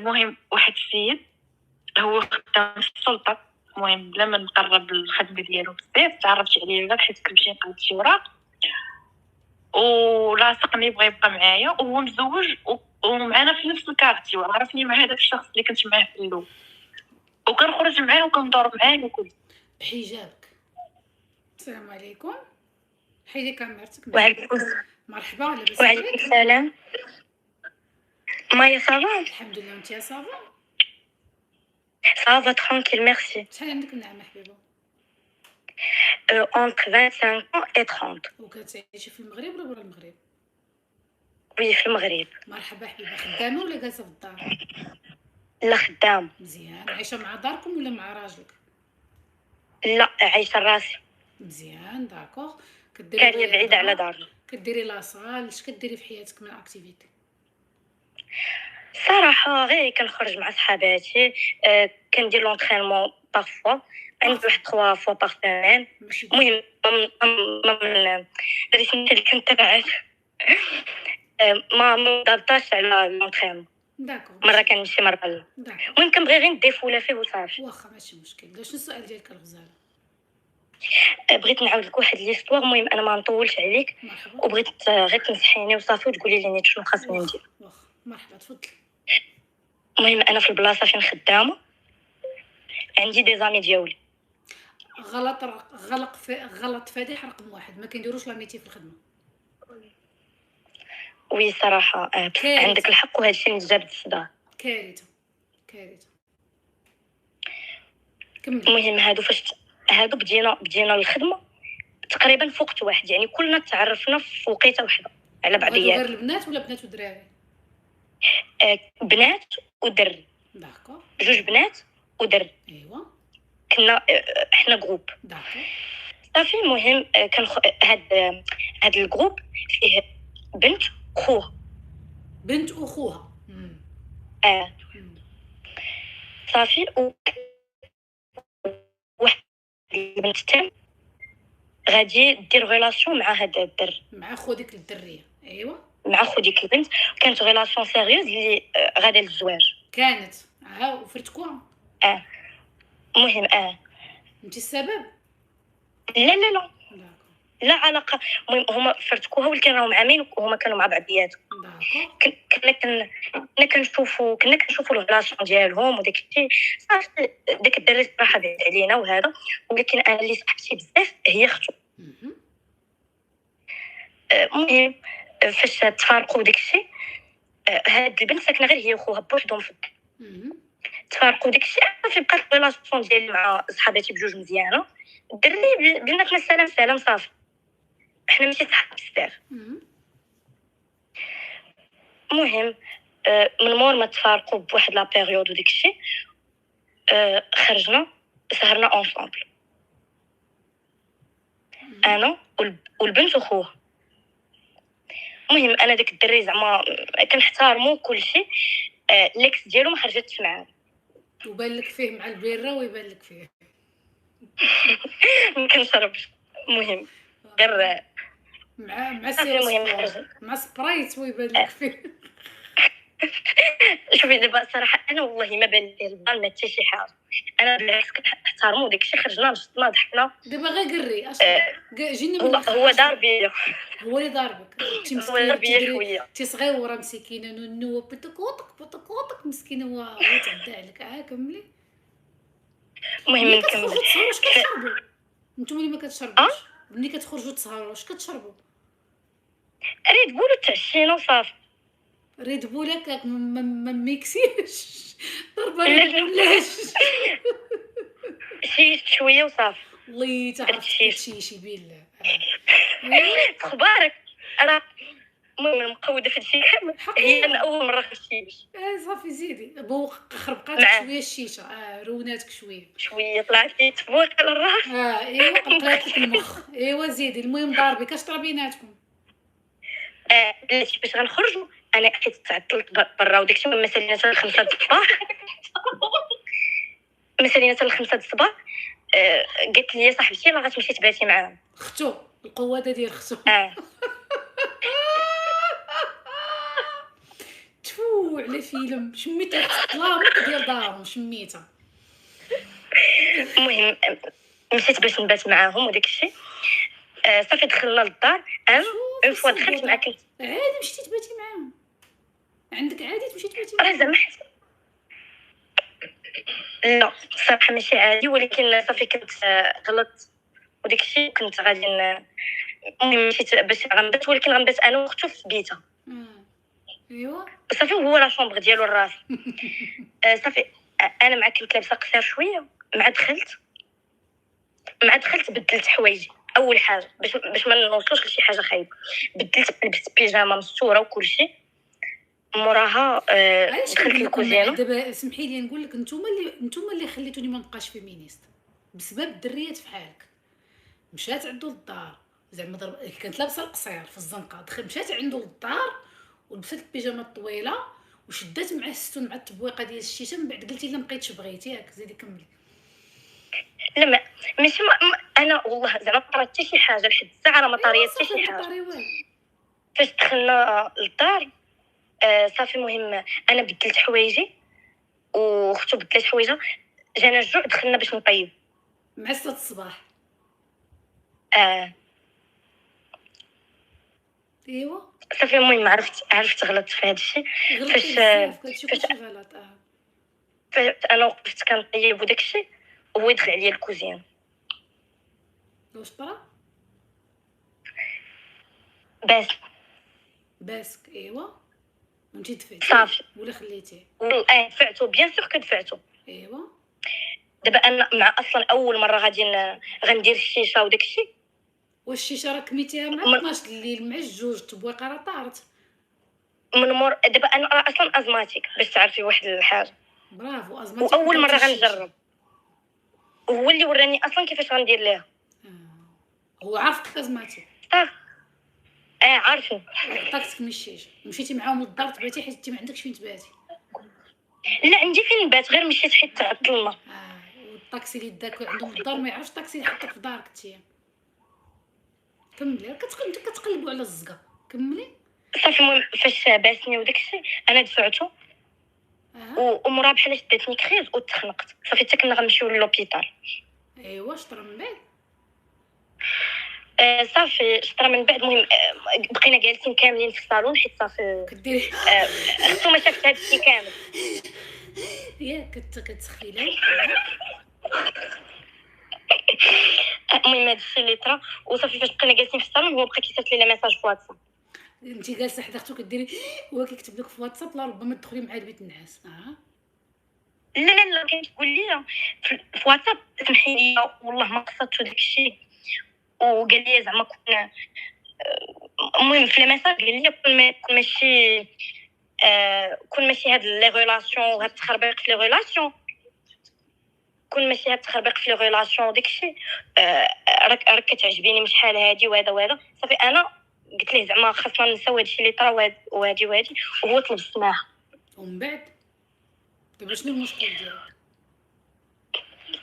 المهم واحد السيد هو خدام في السلطه، المهم بلا ما نقرب الخدمه ديالو بزاف تعرفت عليه غير حيت كنت مشي نقلب شي وراق ولاصقني بغى يبقى معايا وهو مزوج ومعانا في نفس الكارتي وعرفني مع هذاك الشخص اللي كنت معاه في الاول وكنخرج معاه وكندور معاه وكل بحجابك. السلام عليكم. حيدي كاميرتك. وعليكم مرحبا. لاباس وعليكم عليك؟ السلام. مايا صافا الحمد لله. وانت صافا؟ صافا ترانكيل ميرسي. شحال عندك من عام حبيبه؟ entre 25 ans et 30. وكتعيشي في المغرب ولا برا المغرب؟ وي في المغرب. مرحبا حبيبه. خدامه ولا جالسه في الدار؟ لا خدام. مزيان. عايشه مع داركم ولا مع راجلك؟ لا عايشه راسي. مزيان داكوغ. كاريه بعيده على دارنا. كديري لاصال؟ اش كديري في حياتك من اكتيفيتي؟ صراحه غير كنخرج مع صحاباتي، كندير لونطرينمون بارفوا، عندي واحد 3 فوا باغ سيمين. المهم الريتم اللي كنتبعه ما مضبطاش على لونطرينمون. داكوغ. مره كنمشي مره لا. المهم كنبغي غير نديفولا فيه وصافي. واخا ماشي مشكل. شنو السؤال ديالك الغزاله؟ بغيت نعاود لك واحد ليستوار، المهم انا ما نطولش عليك. مرحبا. وبغيت غير تنصحيني وصافي وتقولي لي نيت شنو خاصني ندير. واخا مرحبا تفضل. المهم انا في البلاصه فين خدامه عندي دي زامي ديالي. غلط فادح رقم 1. ما كنديروش لا ميتي في الخدمه. وي صراحه عندك الحق وهذا الشيء اللي جاب الصداع. كارثه. المهم هادو بدينا الخدمه تقريبا في وقت واحد، يعني كلنا تعرفنا في وقيته واحده على بعضيات. غير البنات ولا بنات ودراري؟ بنات ودري. داكوغ. جوج بنات ودري. ايوا. كنا احنا جروب. داكوغ. صافي المهم كان هاد الجروب فيه بنت وخوها. صافي واحد البنت تاعي غادي دير ريلاسيون مع هذا الدر، مع خو ديك الدريه. ايوا. مع خو ديك البنت كانت ريلاسيون سيريوز اللي غادا للزواج. كانت وفرتكوها. المهم انت السبب؟ لا لا علاقه. المهم هما فرتكوها ولكن راهم عامين وهما كانوا مع بعضياتهم. كنا كنشوفوا الريلاسيون ديالهم وداك الشيء. صافي داك الدري صراحه بعد علينا وهذا، ولكن انا اللي صاحبتي بزاف هي اختو. المهم فاش تفارقوا داك الشيء، هاد البنت ساكنه غير هي وخوها بوحدهم في الدار. تفارقوا داك الشيء صافي بقات الريلاسيون ديالي مع صحاباتي بجوج مزيانه. الدري بيناتنا سلام صافي، احنا ماشي صحاب بزاف. المهم من مور ما تفارقوا بواحد لا بيريود وداك الشيء خرجنا سهرنا اونصامبل انا والبنت وخوها. المهم انا داك الدري زعما كنحترمو كل شيء، ليكس ديالو ما خرجتش معاه وبان لك فيه مع البيره ويبان لك فيه ما كنشربش. المهم غير مع سيروس مع سبرايت ويبان لك فيه. شوفي دابا صراحه انا والله ما بان لي البال ما حتى شي حاجه، انا بالعكس كنحترمو داكشي. خرجنا نشطنا ضحكنا. دابا غير قري جينا هو دار بيا. هو اللي ضاربك. انت مسكينه انت صغيره مسكينه نو بتكوطك مسكينه هو تعدى عليك. كملي. المهم نكمل. واش كتشربوا نتوما اللي ما كتشربوش؟ ملي كتخرجوا تسهروا واش كتشربوا؟ ريد بول وتعشينا وصافي. ريد بولك ما ميكسيش ضربه ولاش شي شويه وصافي. الله تعرف شي بالله. اخبارك انا المهم مقوده في الشيء كامل. هي انا اول مره خشيش. صافي زيدي خربقات شويه الشيشه. روناتك شويه طلعت لي تفوق على الراس. ايوا طلعت لك المخ. ايوا زيدي. المهم ضاربك اش طرابيناتكم؟ بلاتي باش غنخرجوا انا حيت تعطلت برا وداكشي. مثلا حتى 5 الصباح قالت لي صاحبتي راه غتمشي تباتي معاهم. اختو القواده ديال اختو. ندويو على فيلم شميت الظلامك ديال دارهم شميتها. المهم مشيت باش نبات معاهم وداك الشيء. صافي دخلنا للدار. اون فوا دخلت معاك عادي مشيتي تباتي معاهم عندك عادي تمشي تباتي راه زعما لا الصراحه ماشي عادي، ولكن صافي كنت غلطت وداك الشيء كنت غادي المهم مشيت باش غنبات، ولكن غنبات انا واختو في بيتها. ايوا صافي هو لا شومبر ديالو الراس. صافي انا مع كنت لابسه قصير شويه، مع دخلت بدلت حوايجي اول حاجه باش ما نوصلوش لشي حاجه خايبه. لبست بيجامه مستوره وكل شيء. موراها دخلت للكوزينه. دابا سمحي لي نقول لك نتوما اللي خليتوني ما نبقاش فيمينيست بسبب الدريات فحالك. مشات عنده للدار زعما كانت لابسه القصير في الزنقه، مشات عنده للدار ولبست البيجامه الطويله وشدات معاه الستون مع التبويقه ديال الشيشه. من بعد قلتي لا مبقيتش بغيتي ياك زيدي كملي. لا ماشي انا والله زعما طرات حتى شي حاجه لحد الساعه راه ما طريت حتى شي حاجه. فاش دخلنا للدار صافي المهم انا بدلت حوايجي واختو بدلت حوايجها، جانا الجوع دخلنا باش نطيب مع 6 الصباح. ايوا صافي المهم عرفت غلطت في هذا الشيء. فاش غلط انا وقفت كنطيب وداك الشيء وهو يدخل عليا الكوزين. واش طرا باسك ايوا وانت دفعتي صافي ولا خليتيه؟ دفعتو بيان سور كدفعتو. ايوا دابا انا مع اصلا اول مره غندير الشيشه وداك الشيء. واش الشيشه راه كميتيها مع 12 الليل مع الجوج التبويقه راه طارت من مور. دابا انا اصلا ازماتيك باش تعرفي واحد الحاجه. برافو ازماتيك. واول مره غنجرب وهو اللي وراني اصلا كيفاش غندير ليها. هو عارفك ازماتيك عارفه. عطاكك من الشيشه مشيتي معاهم للدار تباتي حيت انت ما عندكش فين تباتي؟ لا عندي فين نبات غير مشيت حيت تعطلنا. والطاكسي اللي داك عندهم الدار ما يعرفش الطاكسي اللي حطك في دارك انت. كملي كتقلبوا على الزقه كملي. صافي المهم فاش باسني وداك الشيء انا دفعته ومورا بحال شدتني كريز وتخنقت. صافي حتى كنا غنمشيو للوبيطال. ايوا شطرا من بعد صافي شطرا من بعد. المهم بقينا جالسين كاملين في الصالون حيت صافي كديري اختو ما شافت هذا الشيء كامل ياك كتسخفي لها. المهم هذا الشيء اللي طرا وصافي فاش بقينا جالسين في الصالون هو بقى كيصيفط لي ميساج في واتساب. انت جالسه حدا اختو كديري هو كيكتب لك في واتساب لا ربما تدخلي مع البيت النعاس. لا كانت تقول لي في واتساب سمحي لي والله ما قصدت داك الشيء. وقال لي زعما كنا المهم في الميساج قال لي كون ماشي هاد لي ريلاسيون وهاد التخربيق في لي ريلاسيون كون ماشي هاد التخربيق في لي ريلاسيون داك الشيء راك كتعجبيني من شحال هادي وهذا. صافي انا قلت ليه زعما خاصنا نساو هادشي اللي طرا وهادي وهو طلب السماح. ومن بعد دابا شنو المشكل ديالك؟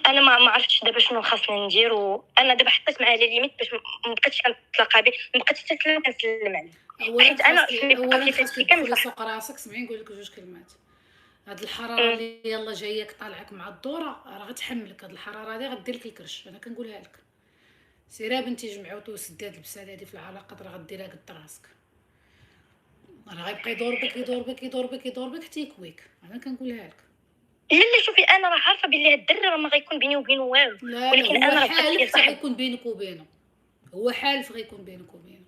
انا ما عرفتش دابا شنو خاصني ندير. وانا دابا حطيت معاه لي ليميت باش ما بقيتش كنتلاقى به، ما بقيتش حتى كنسلم عليه. حيت انا اولا خاصك تدخلي سوق راسك. سمعي نقول لك جوج كلمات. هاد الحراره اللي يلا جاياك طالعك مع الدوره راه غتحملك. هاد الحراره هادي غدير لك الكرش. انا كنقولها لك سيري بنتي جمعوتو وسدي هاد البساد هادي في العلاقات راه غديرها قد راسك. راه غيبقى يدور بك حتى يكويك. انا كنقولها لك. لا شوفي انا راه عارفه بلي هاد الدري راه ما غيكون بيني وبينه والو، ولكن انا راه حالف غيكون بينك وبينه. هو حالف غيكون بينك وبينه.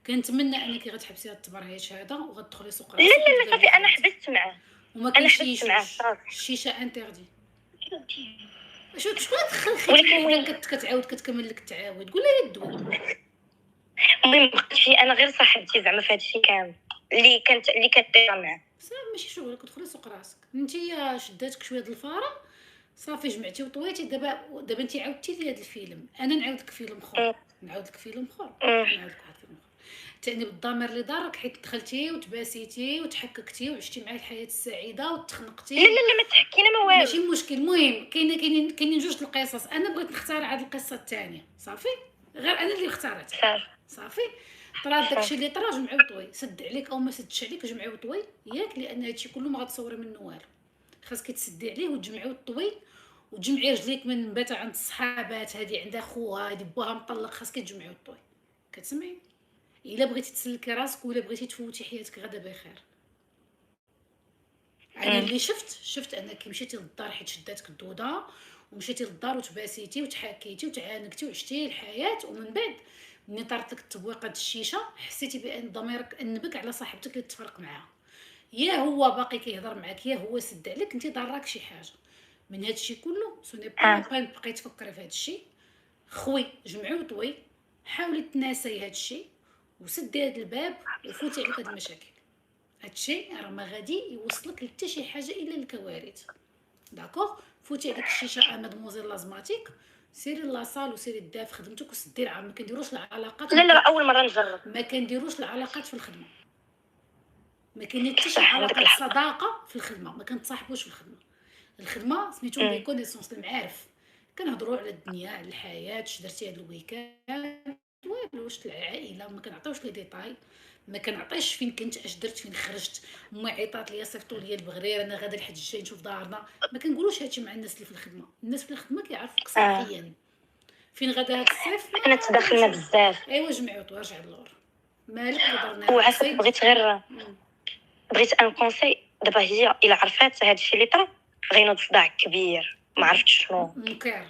كنتمنى انك غتحبسي هاد التبرهيش هذا وغتدخلي سوق راسك. لا صافي انا حبست معاه. وما كاينش الشيشه انتردي. شكون دخل خيتك كتعاود كتكمل لك التعاود؟ قول لها يدوي. المهم بقيت فيه انا غير صاحبتي زعما في هذا الشيء كامل اللي كدير معاه. صافي ماشي شغل كتدخلي سوق راسك. نتيا شداتك شويه د الفاره صافي جمعتي وطويتي. دابا انت عاودتي لي هذا الفيلم. انا نعاود لك فيلم اخر. نعاود لك فيلم اخر. تاني بالضمير اللي دارك حيت دخلتي وتباسيتي وتحككتي وعشتي معاه الحياه السعيده وتخنقتي. لا ما تحكينا ما والو ماشي مشكل. المهم كاينين جوج القصص. انا بغيت نختار هذه القصه الثانيه. صافي غير انا اللي اختارتها. صافي طرا داكشي اللي طرا جمعي وطوي، سد عليك او ما سدش عليك جمعي وطوي ياك، لان هادشي كله ما غتصوري منه والو. خاصك تسدي عليه وتجمعي وطوي، وتجمعي رجليك من بات عند الصحابات، هادي عندها خوها، هادي بوها مطلق، خاصك تجمعي وطوي. كتسمعي؟ الا بغيتي تسلكي راسك ولا بغيتي تفوتي حياتك غدا بخير. انا اللي شفت انك مشيتي للدار حيت شداتك الدوده، ومشيتي للدار وتباسيتي وتحاكيتي وتعانقتي وعشتي الحياه، ومن بعد ملي طارت لك التبويقه د الشيشه حسيتي بان ضميرك انبك على صاحبتك اللي تفرق معاها، يا هو باقي كيهضر معاك يا هو سد عليك، انت ضراك شي حاجه من هادشي كله. سوني با لا بين تبقاي تفكري في هادشي. خوي جمعي وطوي، حاولي تناسي هادشي وسدي هاد الباب وفوتي عليك هاد المشاكل. هادشي راه ما غادي يوصلك لحتى شي حاجه الا الكوارث. داكوغ؟ فوتي عليك الشيشه مادموزيل لازماتيك، سيري لاصال وسيري ديها في خدمتك وسدي العام. ما كنديروش العلاقات، لا اول مره نجرب. ما كنديروش العلاقات في الخدمه، ما كاين حتى شي صح، عندك علاقه الحق. صداقه في الخدمه، ما كنتصاحبوش في الخدمه. الخدمه سميتو لي كونيسونس، المعارف، كنهضروا على الدنيا على الحياه، اش درتي هاد الويكاند، والو واش العائله، ما كنعطيوش لي ديتاي، ما كنعطيش فين كنت اش درت فين خرجت، امي عيطات ليا صيفطوا ليا البغرير انا غادا الحد الجاي نشوف دارنا. ما كنقولوش هادشي مع الناس اللي في الخدمه. الناس في الخدمه كيعرفوك صحيا فين غادا هاد الصيف. حنا تداخلنا بزاف. ايوا جمعي وترجع للور، مالك اللي درنا وعافاك بغيت ان كونساي. دابا هي الا عرفات هذا الشيء اللي طرا غينوض صداع كبير، ما عرفتش شنو. منكر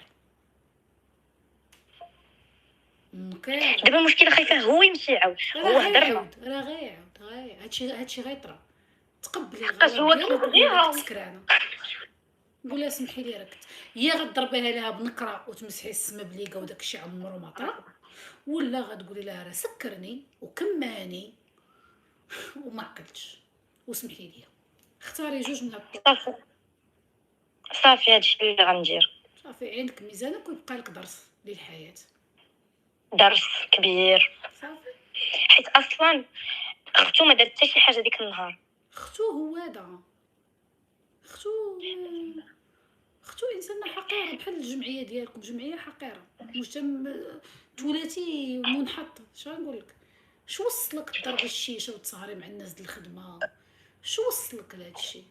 دابا المشكله خايفه هو يمشي يعاود. هو هضرنا راه غيعاود هادشي غيطرا. تقبلي خاص هو الغلط ديالك كيبغيها. وقولي سكرانه، قولها سمحي لي راك يا غضربيها لها بنكره وتمسحي السما بليقه وداك الشيء عمرو ما طرا، ولا غتقولي لها راه سكرني وكماني وما عقلتش وسمحي لي. اختاري جوج من هاد صافي هادشي اللي غندير. صافي، عينك ميزانك ويبقى لك درس للحياه. درس كبير صافي. حيت اصلا اختو ما دارت حتى شي حاجه ديك النهار. اختو هو هذا، اختو انسانه حقيره بحال الجمعيه ديالكم، جمعيه حقيره، مجتمع تولاتي منحط. شنو نقول لك؟ شو وصلك ضرب الشيشه وتسهري مع الناس ديال الخدمه؟ شو وصلك لهذا الشيء؟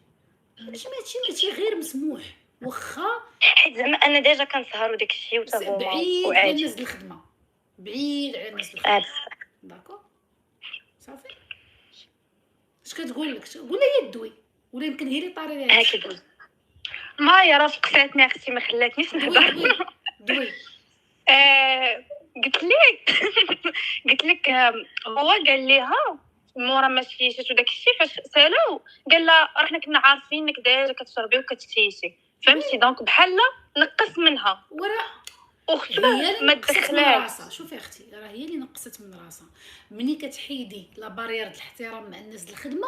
ماشي غير مسموح، واخا حيت زعما انا ديجا كنسهر وداك الشيء وتا هما بعيد على الناس ديال الخدمه، بعيد على الناس ديال الخدمه. داكو صافي. اش كتقول لك؟ قول لي يدوي ولا يمكن هي اللي طاري ليها هكذا. ما هي راه فقساتني اختي، ما خلاتنيش نهضر. دوي قلت لك هو قال ليها مورا ما شتيش وداك الشيء، فاش سالو قال لها راه حنا كنا عارفين انك دايره كتشربي وكتشيشي، فهمتي؟ دونك بحال نقص منها وراه اختو هي اللي ما نقصت من تدخلاش. راسها. شوفي اختي، راه هي اللي نقصت من راسها. ملي كتحيدي لا بارير د الاحترام مع الناس د الخدمه،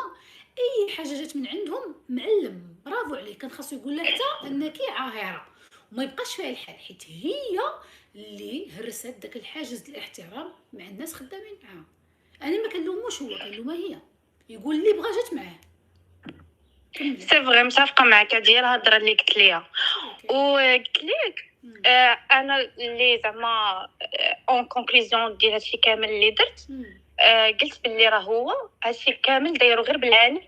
اي حاجه جات من عندهم معلم برافو عليك، كان خاصو يقول لها حتى انك عاهره وما يبقاش فيها الحال، حيت هي اللي هرست داك الحاجز د الاحترام مع الناس خدامين معاها. انا ما كنلوموش هو، كنلومها هي. يقول لي بغا جات معاه. كملي. سي فغي متفقه معك، هادي الهضره اللي قلت ليها. وقلت لك انا اللي زعما اون كونكلوزيون ديال هادشي كامل اللي درت، قلت باللي راه هو هادشي كامل دايرو غير بالعانف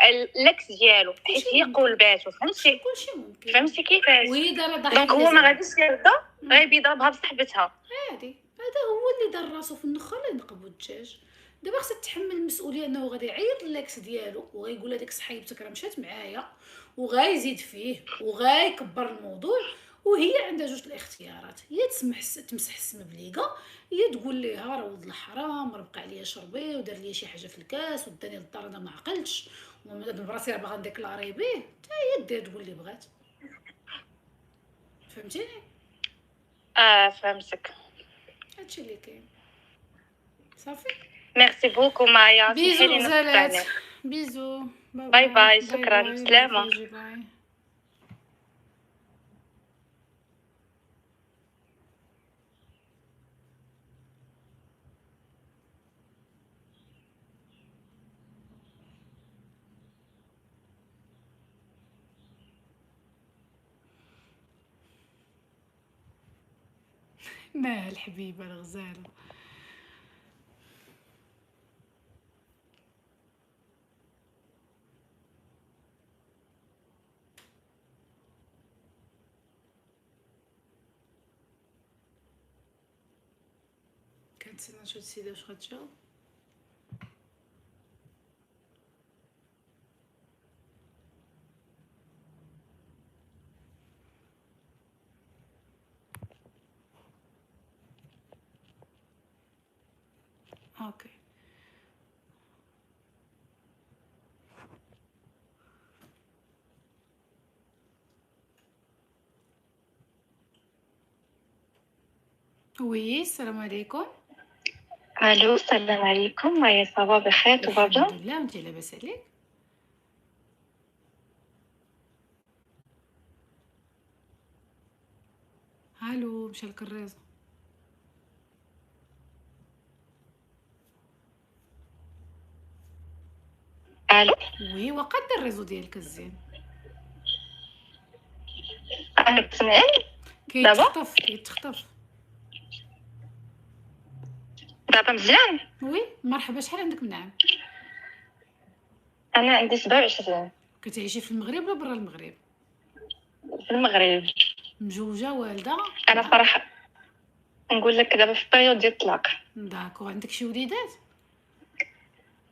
الاكس ديالو، حيت هي قلباتو، فهمتي؟ كلشي ممكن. فهمتي كيفاش؟ وهي دار ضحيه. دونك هو ما غاديش يرضى غير يضربها بصاحبتها. عادي، هذا هو اللي دار راسو في النخ اللي نقبو الدجاج. دابا خصها تتحمل المسؤوليه انه غادي يعيط للاكس ديالو وغيقول هذيك صحيبتك راه مشات معايا، وغايزيد فيه وغايكبر الموضوع. وهي عندها جوج الاختيارات، هي تمسح السم بليقه، هي تقول ليها راه ولد الحرام راه بقى عليا شربي ودار لي شي حاجه في الكاس وداني للدار انا ما عقلتش براسي راه باغا نديكلاري به، حتى هي دير تقول اللي بغات. فهمتيني؟ فهمتك. هادشي اللي كاين. صافي. ميرسي بوكو مايا. بيزو غزالات، بيزو، باي باي، شكرا، سلامة. باي. ما الحبيبه الغزاله. كنتسنى نشوف السيده واش غتجاوب. اوكي وي السلام عليكم. الو السلام عليكم. معايا صباح بخير توبا بيان؟ الحمد لله، وانت لاباس عليك؟ الو مشى لك الريزو. الو وي وقد الريزو ديالك الزين انا بسمعني دابا كيتخطف. دابا مزيان. وي مرحبا، شحال عندك من عام؟ انا عندي 27 كتعيشي في المغرب ولا برا المغرب؟ في المغرب. مجوجه والده؟ انا صراحه نقول لك دابا في بريود ديال الطلاق. داكو. عندك شي وليدات؟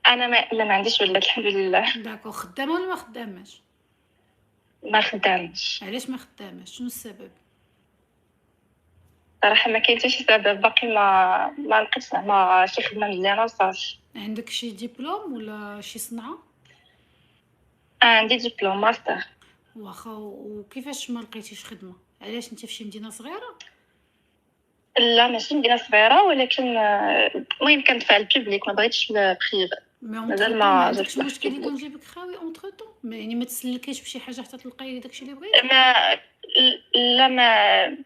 انا ما عنديش ولاد الحمد لله. داكو. خدامه ولا ما خداماش؟ ما خدامش علاش ما خداماش؟ شنو السبب؟ صراحه ما كاين حتى شي سبب باقي ما لقيتش زعما شي خدمه مزيانه وصافي. عندك شي دبلوم ولا شي صنعه؟ عندي دبلوم ماستر. واخا. وكيفاش ما لقيتيش خدمه؟ علاش انت في شي مدينه صغيره؟ لا ماشي مدينه صغيره ولكن المهم كندفع البوبليك ما بغيتش البريفي. مازال ما عندكش مشكل يكون جيبك خاوي اونتر طون؟ يعني ما تسلكيش بشي حاجه حتى تلقاي داكشي اللي بغيتي؟ لا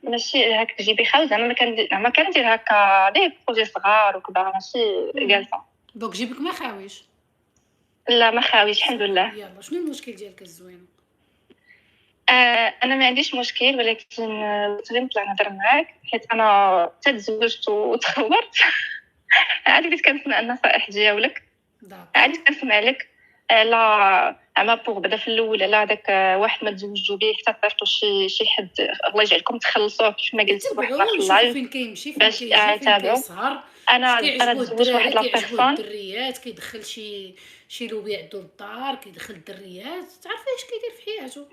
ماشي هكا جيبي خاوي زعما ما كندير هكا لي بروجي صغار وكذا ماشي جالسه. دونك جيبك ما خاويش؟ لا ما خاويش الحمد لله. يلا شنو المشكل ديالك الزوينه؟ انا ما عنديش مشكل ولكن بغيت نطلع نهضر معاك حيت انا تزوجت وتخورت. عاد بديت كنسمع النصائح ديالك، عاد كنسمع لك على اما بوغ بدا في الاول على داك واحد ما تزوجوا به حتى صيفطوا شي حد الله يجعلكم تخلصوه كيف ما قلت واحد في اللايف فين كيمشي باش فين كيسهر. انا تزوجت واحد لا بيرسون الدريات كيدخل شي لوبي عندو للدار كيدخل الدريات تعرفي اش كيدير في حياته.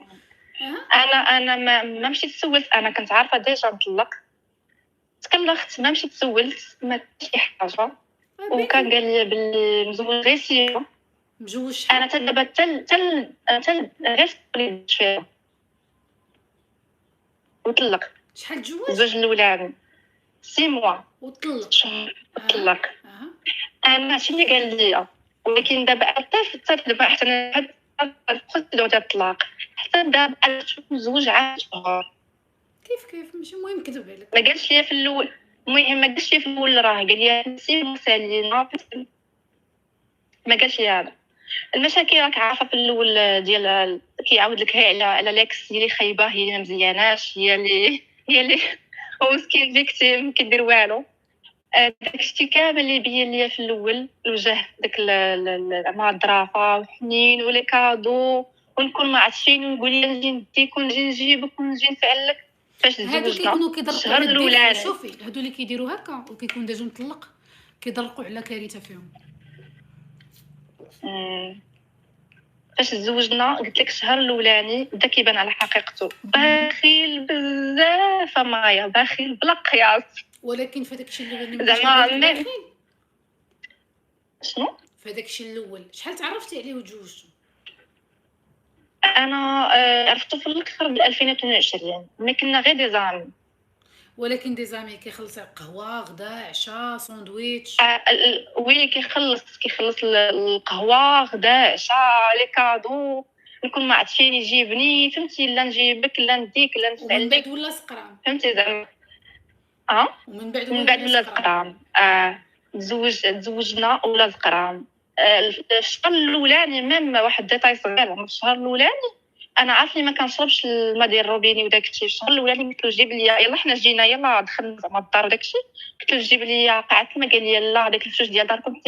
انا ما مشيت تسولت، انا كنت عارفه ديجا نطلق تكلخت ما مشيت تسولت ما شي حاجه وكان قال لي باللي مزوج غير سيرو مجوج. انا حتى دابا تل غير فيها وطلق. شحال تزوج؟ زوج الاولاني 6 موا وطلق. طلق. انا شنو اللي قال لي ولكن دابا حتى دابا حتى انا البروسيدور ديال الطلاق حتى دابا مزوج عام شهور. كيف ماشي مهم كذب عليك. ما قالش لي في الاول، المهم ما قالش لي في الاول راه قال لي سي مسالينا ما قالش لي هذا. المشاكل راك عارفه في الاول ديال كيعاود لك هي على لاكس ديالي خايبه هي اللي ما مزياناش هي اللي هو مسكين فيكتيم كيدير والو. داكشي كامل اللي بين ليا في الاول الوجه داك مع الظرافه وحنين ولي كادو ونكون ما عرفت فين ونقول لي نجي نديك ونجي نجيبك ونجي نفعل لك فاش تزوجنا الشهر الاولاني. شوفي هادو اللي كيديروا هكا وكيكون ديجا مطلق كيضرقوا على كارثه فيهم. فاش تزوجنا قلت لك الشهر الاولاني بدا كيبان على حقيقته بخيل بزاف مايا بخيل بلا قياس. ولكن في داكشي الاول زعما شنو في داكشي الاول شحال تعرفتي عليه وتزوجتو؟ انا عرفتو في الاخر ب 2022 ملي كنا غير دي زامي. ولكن دي زامي كيخلص قهوه غدا عشاء ساندويتش. وي كيخلص القهوه غدا عشاء لي كادو نكون ما عرفت فين يجيبني فهمتي لا نجيبك لا نديك لا نفعل من بعد ولا سقران فهمتي زعما ومن بعد ولا زقران. تزوجنا ولا زقران. الشهر الاولاني ميم واحد ديتاي صغير من الشهر الاولاني انا عارفني ما كنشربش الماء ديال الروبيني وداك الشيء. الشهر الاولاني قلت له جيب لي يلا حنا جينا يلا دخلنا زعما الدار وداك الشيء قلت له جيب لي قاعه الماء قال لي لا داك الفلوس ديال داركم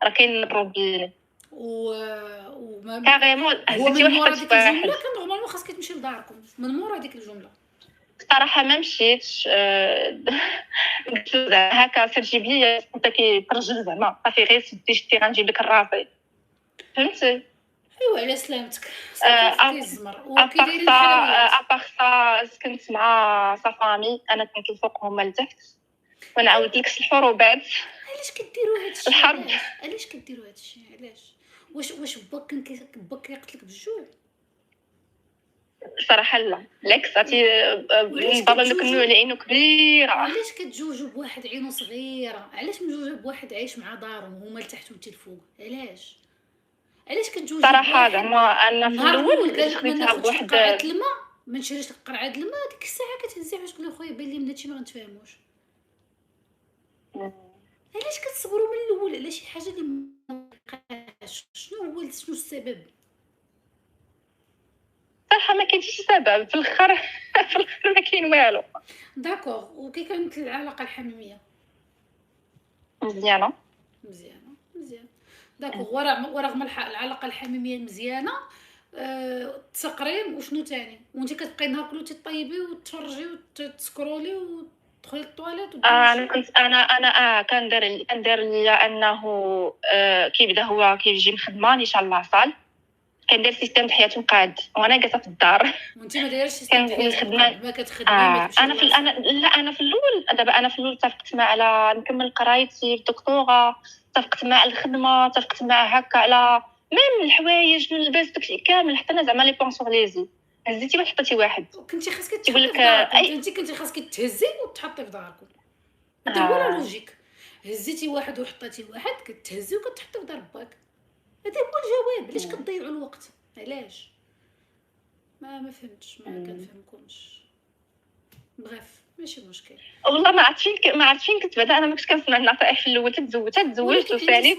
راه كاين الروبيني وما كاريمون هزيتي واحد ديك الجمله كان نورمالمون خاصك تمشي لداركم من مورا ديك الجمله. صراحه ما مشيتش. قلت له زعما هكا سير جيب لي انت كيترجل زعما صافي غير سدي شتي غنجيب لك الراسي فهمتي. ايوا على سلامتك صافي كيزمر وكيدايرين ابارسا الحلويات. ابارسا سكنت مع صا فامي، انا كنت الفوق هما لتحت ونعاود لك الحروبات. علاش كديروا هادشي؟ الحرب. علاش كديروا هادشي؟ علاش؟ واش باك باك كيقتلك بالجوع؟ صراحه لا لاكس عرفتي بابا نكملوا على عينو كبيره. علاش كتجوجوا بواحد عينو صغيره؟ علاش مجوجه بواحد عايش مع دارهم وهما لتحت وانت الفوق؟ علاش كتجوجوا صراحه زعما انا في النهار الاول قال لك ما خديتها ناخذش بواحد قرعه الماء، ما نشريش لك قرعه الماء، ديك الساعه كتهزي علاش تقول خويا بان لي من هادشي ما غنتفاهموش. علاش كتصبروا من الاول على شي حاجه اللي ما بقاش؟ شنو السبب؟ صراحه ما كاينش سبب في الاخر. في الاخر ما كاين والو. داكوغ. وكي كانت العلاقه الحميميه؟ مزيانه. مزيان داكوغ. ورغم العلاقه الحميميه مزيانه التقريم وشنو تاني؟ وانت كتبقاي نهار كله تطيبي وتفرجي وتسكرولي وتدخلي للطواليت انا كنت انا كندير ليا انه كيبدا هو كيجي من الخدمه ان شاء الله صال كندير سيستم حياه مقاد وانا جالسه في الدار. وانت ما دايرش سيستم كان الخدمه ما كتخدمي ما تمشي انا لا انا في الاول دابا انا في الاول اتفقت مع على نكمل قرايتي في دكتوراه، اتفقت مع الخدمه، اتفقت مع هكا على ميم الحوايج نلبس داكشي كامل حتى انا زعما لي بونسور ليزي هزيتي واحد حطيتي واحد. كنتي خاصك يقول تحطي لك في داركم. انت كنتي خاصك تهزي وتحطي في داركم. هذا هو لا لوجيك. هزيتي واحد وحطيتي واحد كتهزي وكتحطي في دار باك. هذا هو الجواب. علاش كتضيعوا الوقت؟ علاش؟ ما فهمتش. ما كنفهمكمش. بغاف ماشي مشكل. والله ما عرفت فين كنت بعدا. انا ما كنتش كنسمع النصائح في الاول تزوجت وساليت.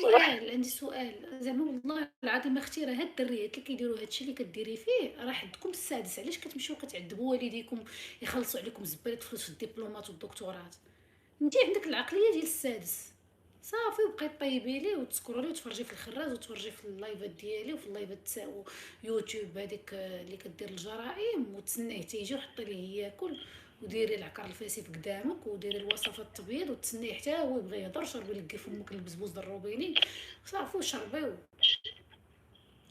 عندي سؤال زعما والله العظيم اختي راه هاد الدريات اللي كيديروا هادشي اللي كديري فيه راه حدكم السادس. علاش كتمشيو كتعذبوا والديكم يخلصوا عليكم زبالة فلوس في الدبلومات والدكتورات؟ انت عندك العقليه ديال السادس صافي وبقيت طيبي لي وتسكرولي وتفرجي في الخراز وتفرجي في اللايفات ديالي وفي اللايفات تاع يوتيوب هذيك اللي كدير الجرائم وتسنيه تيجي وحطي ليه ياكل وديري العكر الفاسف قدامك وديري الوصفات التبيض وتسنيه حتى هو يبغي يهضر. شربي لك في فمك البزبوز الروبيني صافي وشربيو.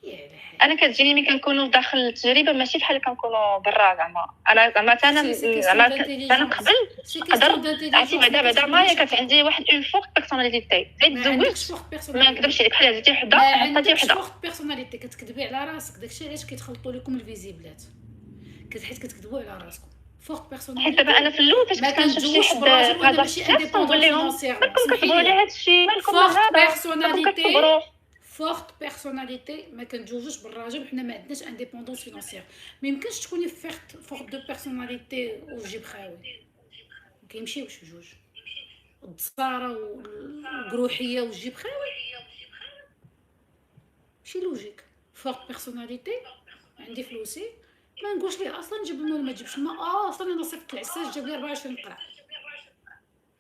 يا لحال انا كتجيني ملي كنكونوا داخل التجربه ماشي بحال كنكونوا برا. زعما انا زعما انا قبل نقدر عرفتي بعدا ما كانت عندي واحد اون فورت بيرسوناليتي تزوجت ما نقدرش عليك بحال هزيتي وحده عطاتي وحده فورت بيرسوناليتي كتكذبي على راسك. داكشي علاش كيتخلطوا لكم الفيزيبلات حيت كتكذبوا على راسكم. فورت بيرسوناليتي حيت دابا انا في الاول فاش كنشوف شي حد هذا ماشي انديبوندون فينانسييرمون. كتبوا على هذا الشيء مالكم فورت بيرسوناليتي ما كنتجوجوش بالراجل وحنا ما عندناش انديبوندونس فينانسيير. ما يمكنش تكوني فورت دو بيرسوناليتي وجيب خاوي. ما كيمشيوش بجوج. الدصاره والقروحيه والجيب خاوي ماشي لوجيك. فورت بيرسوناليتي عندي فلوسي ما نقولش ليه اصلا نجيب الماء ما تجيبش الماء. اصلا انا صيفط العساس جاب لي 24 قرعه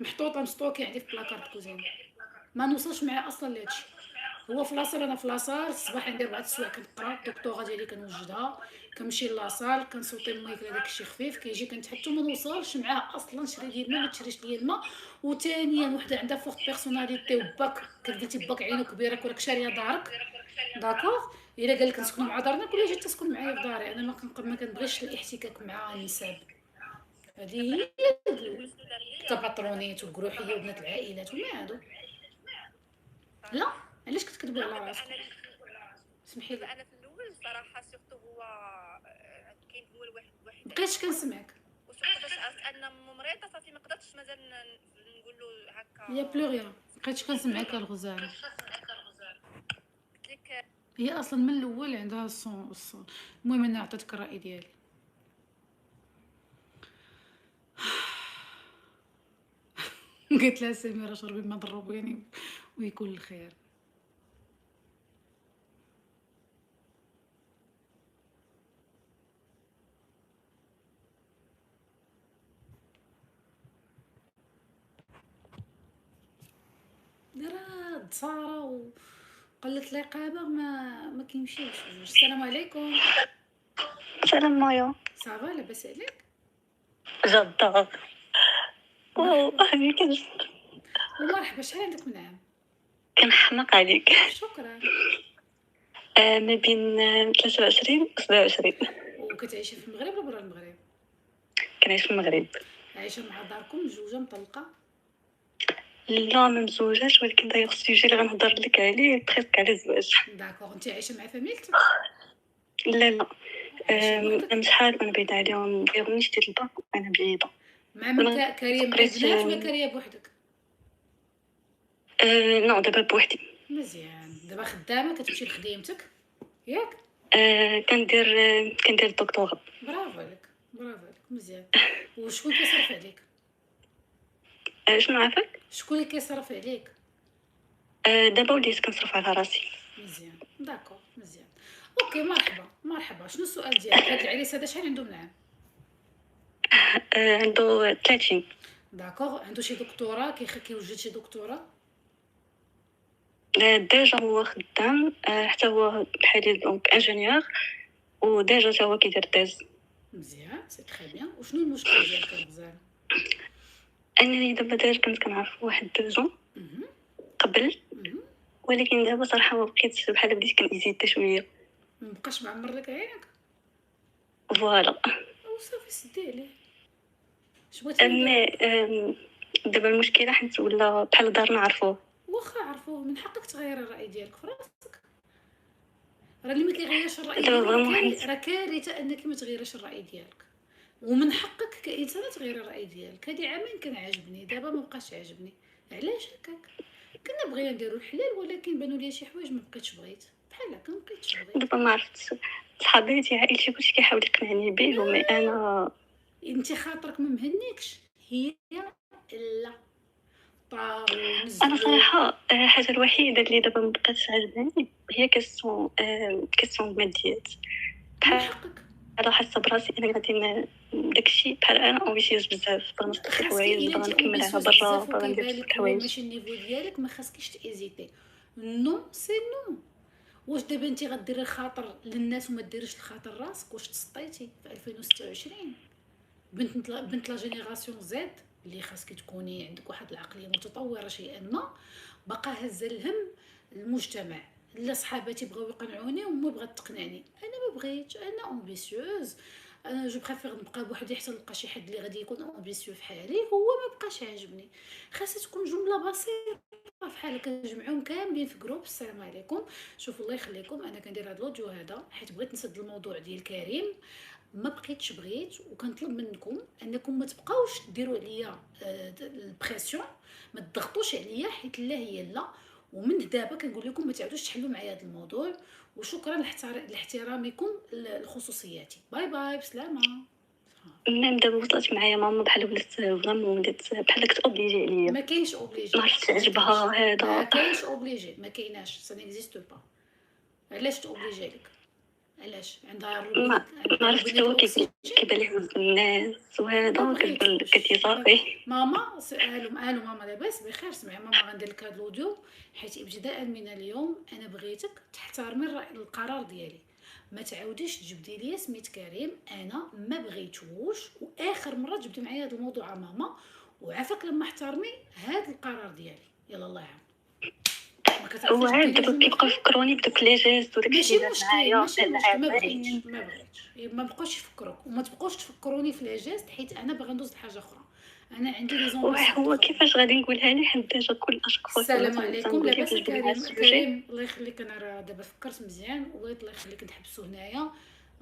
محطوطه مستوكي عندي في بلاكارد كوزينه. ما نوصلش معاه اصلا لهادشي. هو في لاصال انا في لاصال الصباح ندير 4 السوايع كنقرا الدكتوره ديالي كنوجدها كنمشي لاصال كنصوتي المايك هذاك الشيء خفيف كيجي كنتحتو ما نوصلش معاه اصلا. شري لي الماء ما تشريش لي الماء. وثانيا وحده عندها فورت بيرسوناليتي وباك كتقلتي باك عينو كبيره كلك شاريه دارك داكوغ. الا قال لك نسكنوا مع دارنا كل جيت تسكن معايا في داري. انا ما كنبغيش الاحتكاك مع النساب. هذه هي الكباترونيت والقروحيه وبنات العائلات وما هادو. لا علاش كتكذبوا على راسكم؟ سمحي لي انا في الاول صراحه سورتو هو كاين هو الواحد بقيتش كنسمعك. وسورتو باش عرفت ان مريضه صافي ما قدرتش مازال نقول له هكا يا بلوغيا بقيتش كنسمعك الغزاله. قلت لك هي اصلا من الاول عندها الصون. المهم انا عطيتك الراي ديالي. قلت لها سميره شربي ما ضربيني ويكون الخير. راه تصاره وقلت العقابه ما كيمشيوش. السلام عليكم. سلام مايا. صافا لاباس عليك؟ جدار. واو هذه ومرحبا، شحال عندك من عام؟ كنحماق عليك. شكرا. ما بين 23 و 27. وكتعيشي في المغرب ولا برا المغرب؟ كنعيش في المغرب. عايشه مع داركم مزوجه مطلقه؟ لا ما مزوجاش، ولكن دايوغ السوجي اللي غنهضر لك عليه بريسك على الزواج. داكوغ. انت عايشه مع فاميلتك؟ لا لا. عايشه بوحدك؟ من شحال انا بعيدة عليهم، دايوغ ملي شديت الباك انا بعيدة. مع من كاريه مع قريت البنات ولا كاريه بوحدك؟ نو دابا بوحدي. مزيان. دابا خدامه كتمشي لخديمتك ياك؟ كندير الدكتوراه. برافو عليك، برافو عليك، مزيان. وشكون كيصرف عليك؟ شنو عافاك؟ شكون اللي كيصرف عليك؟ دابا وليت كنصرف على راسي. مزيان، داكوغ، مزيان. اوكي، مرحبا مرحبا. شنو السؤال ديالك؟ هاد العريس هذا شحال عنده من عام؟ عنده 30. داكوغ. عنده شي دكتوراه؟ كيوجد شي دكتوراه؟ ديجا هو خدام، حتى هو بحالي دونك انجينيور، وديجا حتى هو كيدير تيز. مزيان، سي تري بيان. وشنو المشكل ديالك الغزال؟ انني دابا داير كنت كنعرف واحد 2 جون قبل، ولكن دابا صراحه ما بقيتش، بحال بديت كنزيد شويه. مبقاش معمر لك عينك؟ فوالا. وصافي سدي عليه. اش بغيتي ندير؟ اما دابا المشكله حيت ولا بحال دار نعرفوه. واخا عرفوه، من حقك تغير الراي ديالك في راسك. راه اللي ما كيغيرش الراي دابا ديالك راه كارثه انك ما تغيرش الراي ديالك. ومن حقك كانسانه تغير الراي ديالك. هذه عامين كان عاجبني، دابا ما بقاش عاجبني. علاش هكاك؟ كنا بغينا نديرو الحلال، ولكن بانوا لي شي حوايج ما بقيتش بغيت بحال هكا، ما بقيتش بغيت. دابا ما عرفتش، صحاباتي عائلتي كلشي كيحاول يقنعني به، ومي انا انت خاطرك ما مهنيكش. هي لا طاروا انا نزلوا. صراحه الحاجه الوحيده اللي دابا ما بقاتش عجباني هي كيسون الماديات. من بحال حقك. انا حاسه براسي انا غادي داكشي، بحال انا امبيسيوس بزاف، باغا نشوف شي خاصك حوايج، الا باغا انت نكملها امبيسيوس برا، بزاف باغا ندير وكيبان بزاف لك هو الحوايج. ماشي النيفو ديالك، ما خاصكيش تيزيتي. نو سي نو. واش دابا انت غديري الخاطر للناس وما ديريش الخاطر راسك؟ واش تسطيتي في 2026 بنت لا جينيراسيون زد اللي خاصك تكوني عندك واحد العقليه متطوره شيئا ما؟ بقى هزه الهم المجتمع. لا صحاباتي بغاو يقنعوني وما بغات تقنعني، انا ما بغيتش. انا امبيسيوز، انا جو بريفير نبقى بوحدي حتى نلقى شي حد اللي غادي يكون امبيسيو في حالي. هو ما بقاش عاجبني. خاصها تكون جمله بسيطه بحال هكا نجمعهم كاملين في جروب. السلام عليكم، شوفوا الله يخليكم، انا كندير هذا الاوديو هذا حيت بغيت نسد الموضوع ديال كريم. ما بقيتش بغيت، وكنطلب منكم انكم ما تبقاوش ديروا عليا البريسيون، ما تضغطوش عليا، حيت لا هي لا. ومن دابا كنقول لكم ما تعودوش تحلوا معايا هذا الموضوع. وشكرا لاحترامكم لخصوصياتي. باي باي، بسلامه. ميم دابا وصلت معايا ماما بحال ولات فريمون ولات بحال داك اوبليجي عليا، ما كاينش اوبليجي. ما عرفتش عجبها ما هذا. كاينش اوبليجي، ما كايناش، سا نيكزيست با. علاش توبليجي عليك؟ علاش عندها ما عرفتش حتى هو كيبان ليه وسط الناس وهذا، كتقول صافي. ماما سالوا ماما لاباس بخير. سمعي ماما، غندير لك هذا الاوديو حيت ابتداء من اليوم انا بغيتك تحترمي القرار ديالي. ما تعاوديش تجبدي لي سميت كريم، انا ما بغيتوش. واخر مره جبدي معايا هذا الموضوع ماما، وعافاك لما احترمي هذا القرار ديالي. يلا الله يعاون. ما كتعرفيش وعاد دابا كيبقاو يفكروني بدوك لي جيست وداك ماشي الشيء مشكل، ماشي مشكل. ما معايا. بغيتش ما بقاوش يفكروك، وما تبقاوش تفكروني في لي جيست، حيت انا باغا ندوز لحاجه اخرى. انا عندي لي زومبيسيون. هو كيفاش غادي نقولها لي حيت ديجا كل اشك فوا السلام عليكم، لاباس كنقول كريم؟ كريم الله يخليك، انا راه دابا فكرت مزيان وبغيت الله يخليك نحبسو هنايا.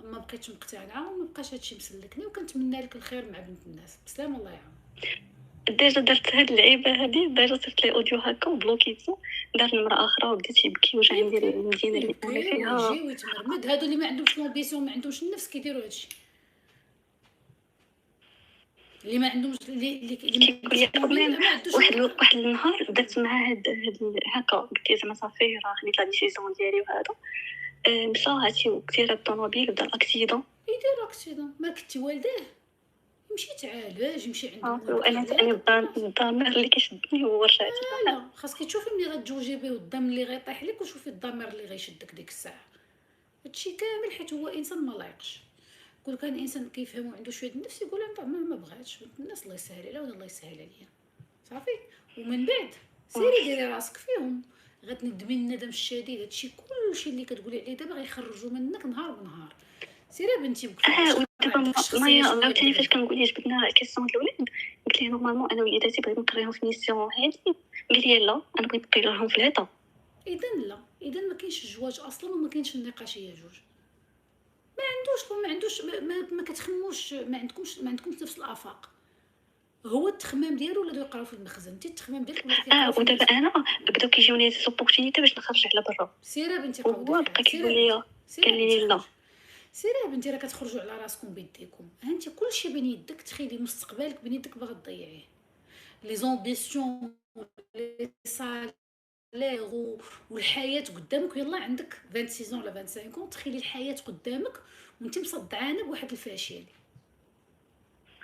ما بقيتش مقتنعه وما بقاش هادشي مسلكني، وكنتمنى لك الخير مع بنت الناس. بسلام، الله يعاون. ديجا درت هاد اللعيبه هادي، ديجا صيفط لي اوديو هكا وبلوكيتو، دار نمره اخرى وبدات يبكي وجاني ندير المدينه اللي انا فيها. ويجي ويتمرمد. هادو اللي ما عندهمش لومبيسيون، ما عندهمش النفس، كيديروا هادشي. اللي ما عندهمش اللي كيقول لي واحد النهار درت مع هاد هكا، قلت لي زعما صافي راه خديت لا ديسيزيون ديالي وهذا. مشى هاتي وكثير الطوموبيل بدا الاكسيدون. يدير اكسيدون؟ ما كنتي والداه؟ يمشي تعالج، يمشي عند وانا الضمير اللي كيشدني هو رجعتي. لا خاصك تشوفي ملي غتجوجي به والضم اللي غيطيح لك، وشوفي الضمير اللي غيشدك ديك الساعه. هادشي كامل حيت هو انسان ما لايقش. كل كان الانسان كيفهم وعنده شويه النفس يقول انا ما بغاتش الناس، الله يسهل عليها ولا الله يسهل عليا صافي. ومن بعد سيري ديري راسك فيهم، غتندمي الندم الشديد. هادشي كلشي اللي كتقولي عليه دابا غيخرجوا منك نهار بنهار. سيري بنتي بكفي ودابا مايا عاوتاني فاش كنقول ليه جبدنا كيسيون الولاد، قلت ليه نورمالمون انا وليداتي بغيت نقريهم في ميسيون هادي، قال لي لا انا بغيت نقري لهم في الهدا. اذا ما كاينش الجواج اصلا وما كاينش النقاش هي جوج. ما عندوش ما كتخموش، ما عندكمش نفس الافاق. هو التخمام ديالو ولا يقراو في المخزن، انت التخمام ديالك ولا كيقراو في ودابا انا بداو كيجيوني زوبورتونيتي باش نخرج على برا. سيري بنتي هو قودي بقى كيقول لي قال لي لا. سيري بنتي راه كتخرجوا على راسكم بيديكم. انت كلشي بين يدك، تخيلي مستقبلك بين يدك باغا تضيعيه. لي زامبيسيون لي سالير والحياه قدامك. يلا عندك 26 ولا 25، تخيلي الحياه قدامك وانت مصدعانه بواحد الفاشل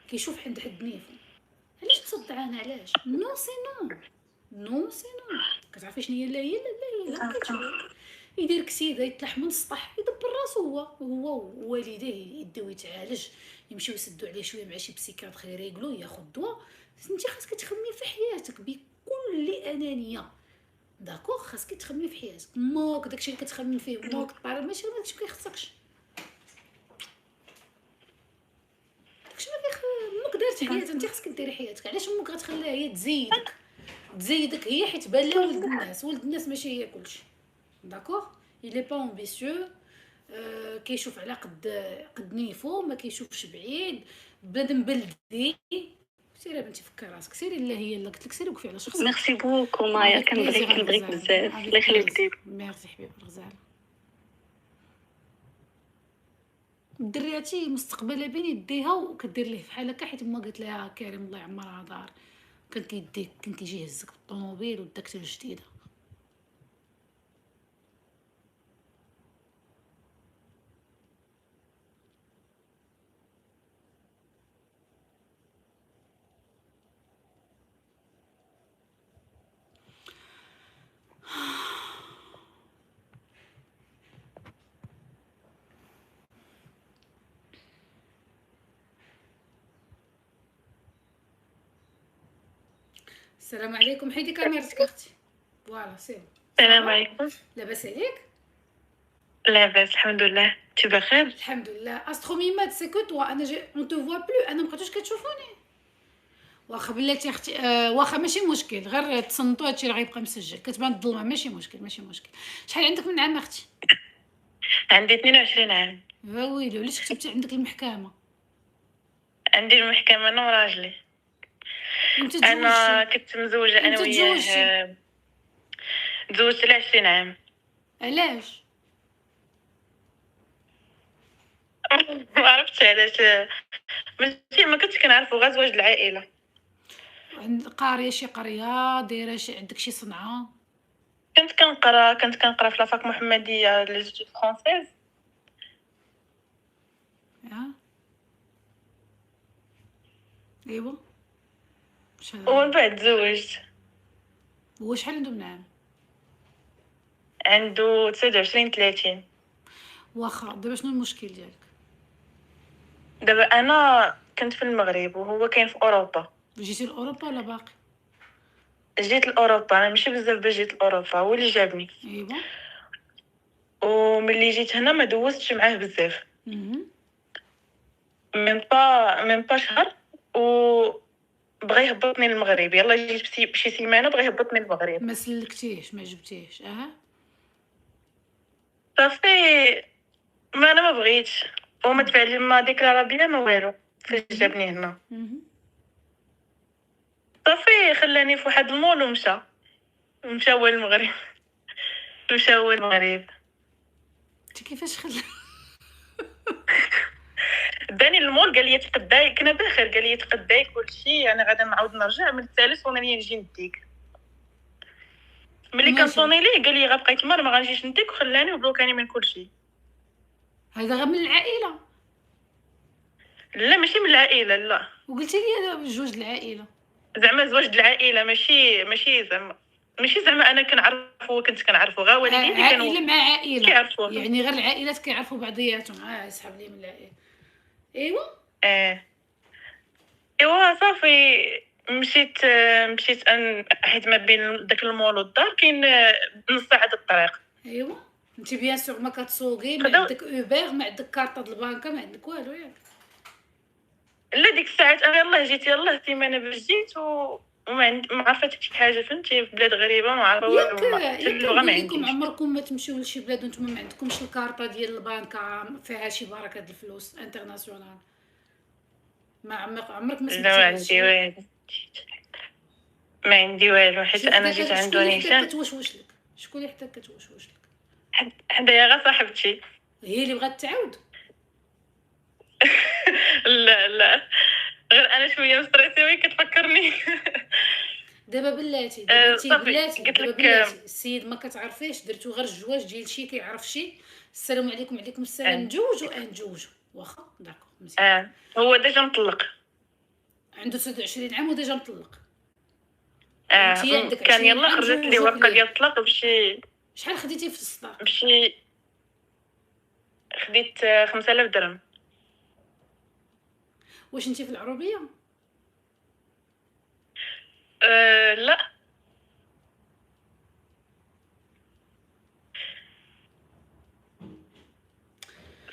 كيشوف عند حد نيفو. علاش مصدعانه؟ علاش؟ نو سي نو كتعرفي شنو هي لا هي لا كتشوف يدير كسيده يطلع من السطح يدبر راسو هو ووالديه يديو يتعالج، يمشيو يسدوا عليه شويه مع شي بسيكاتر يريقلو ياخذ دواء. انت خاصك تخمي في حياتك بكل انانيه. داكوغ خاصك تخمي في حياتك. موك داكشي اللي كتخمم فيه موك طاري ماشي داكشي ما كيخصكش. داكشي موك دارت حياتك، انت خاصك ديري حياتك. علاش امك غتخليها هي تزيدك هي حيت بان لها ولد الناس ماشي هي كلشي. داكوغ il est pas ambitieux. كيشوف على قد نيفو، ما كيشوفش بعيد، بنادم بلدي. سيري بنتي فكري راسك، سيري لا هي لا قلت لك سيري وقفي على شخصك. ميرسي بوكو مايا، كنبغيك بزاف. الله يخليك دير. ميرسي حبيبي الغزاله. الدرياتي مستقبلها بين يديها وكدير ليه بحال هكا، حيت ما قلت لها كريم الله يعمرها دار كان كيديك، كان كيجي يهزك بالطوموبيل وداك حتى الجديده. السلام عليكم. حيدي كاميرتك اختي. فوالا سير. السلام عليكم. لاباس عليك؟ لاباس الحمد لله. انت بخير؟ الحمد لله. استروميمات سي كو توا انا اون تو فوا بلو. انا مابقيتوش كتشوفوني. واخا بلاتي اختي واخا ماشي مشكل، غير تصنتوا هادشي راه غيبقى مسجل. كتبان الظلمه ماشي مشكل. شحال عندك من عام اختي؟ عندي 22 عام. ويلي علاش كتبتي عندك المحكمه؟ عندي المحكمه انا وراجلي. انا كنت مزوجه انا وياه. تزوجت على 20 عام. علاش؟ ما عرفتش علاش. ماشي ما كنتش كنعرفوا غير زواج العائله. قاريه شي قريه دايره شي عندك شي صنعه؟ كنت كنقرا في لافاك محمديه لي زيتود فرونسيز. ايوا ومن بعد تزوجت. هو شحال عنده من عام؟ عنده 29 30. واخا دابا شنو المشكل ديالك؟ دابا انا كنت في المغرب وهو كاين في اوروبا. جيتي لاوروبا ولا باقي؟ جيت لاوروبا. انا ماشي بزاف باش جيت لاوروبا، هو اللي جابني. ايوا وملي جيت هنا ما دوزتش معاه بزاف. ميم با شهر و بغى يهبطني للمغرب. يلا جيت بشي سيمانه بغى يهبطني للمغرب. ما سلكتيش ما جبتيش؟ صافي ما انا ما بغيتش وما تفعل ما ديكلارا بيا ما والو. فاش جابني هنا صافي خلاني في واحد المول ومشى هو المغرب. انت كيفاش خلى؟ داني المول قال لي تقداي. كنا بخير قال لي تقداي كلشي. انا غادا نعاود نرجع من الثالث وانا نجي نديك. ملي كنصوني ليه قال لي غبقى تما ما غنجيش نديك وخلاني وبلوكاني من كلشي. هذا غير من العائله؟ لا ماشي من العائله لا. وقلتي لي جوج العائله. زعما زواج العائله ماشي زعما انا كنعرفو كنت كنعرفو غير والدين اللي كانوا عائله مع عائله كيعرفوا. يعني غير العائلات كيعرفوا بعضياتهم. اسحب لي من العائله. ايوا ايوا صافي مشيت حيت ما بين داك المول والدار كاين نص ساعه د الطريق. ايوا انت بيان سور ما كتسوقي، ما خدا- عندك اوبر، ما عندك كارطه د البنكه، ما عندك والو ياك. لا ديك الساعات انا يلاه جيت يلاه سيمانه باش جيت ما عرفت حتى شي حاجه، فهمتي، في بلاد غريبه ما عارفه والو، حتى اللغه ما ياك لكم عنديش. عمركم ما تمشيو لشي بلاد وانتم ما عندكمش الكارطه ديال البنكه فيها شي بركه د الفلوس انترناسيونال؟ ما عمرك ما لا سمعتي ما بهذا عندي الشيء؟ والو، ما عندي والو، حيت انا جيت عند شكون اللي حتى نيشان كتوشوش لك؟ شكون اللي حتى كتوشوش لك؟ حدايا غير صاحبتي. هي اللي بغات تعاود؟ لا غير انا شويه مستريسي وهي كتفكرني. دابا بلاتي دابا انتي صافي، بلاتي قلت دابا لك، بلاتي السيد ما كتعرفيش، درتو غير الجواج ديال شي كيعرف شي، السلام عليكم وعليكم السلام، نتزوجوا نتزوجوا واخا داكور مزيان. هو ديجا مطلق. عنده 26 عام وديجا مطلق. انتي عندك كان 20 يلا عام خرجت لي زوجوك ورقه ليه. ديال الطلاق بشي شحال خديتي في الصداق؟ خديت 5000 درهم. واش انتي في العروبيه؟ لا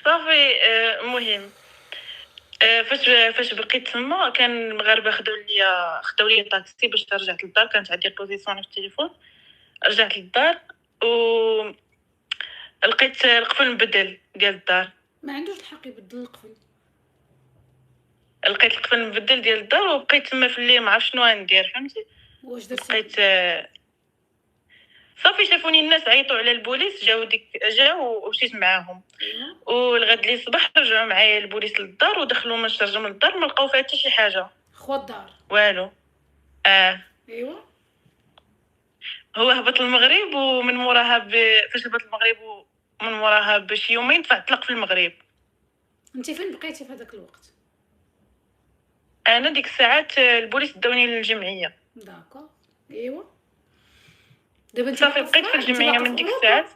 صافي. المهم فاش بقيت تما كان المغاربه خداو لي طاكسي باش رجعت للدار، كانت عندي بوزيسيون في التليفون. رجعت للدار و لقيت القفل مبدل ديال الدار. ما عندوش الحق يبدل القفل. لقيت القفل مبدل ديال الدار وبقيت تما في الليل ما عرفت شنو غندير، فهمتي. واش درتي؟ بقيت صافي شافوني الناس عيطوا على البوليس، جاو ومشيت معاهم. والغد لي صباح رجعوا معايا البوليس للدار ودخلوا من الشرجم للدار، ما لقاو فيها حتى شي حاجه. خوا الدار والو. ايوا هو هبط المغرب ومن موراها فاش هبط المغرب ومن موراها بشي يومين طلق في المغرب. انتي فين بقيتي في هذاك الوقت؟ انا ديك الساعات البوليس داوني للجمعيه. داكور ايوا دابا انت صافي بقيت في الجمعيه من ديك الساعات.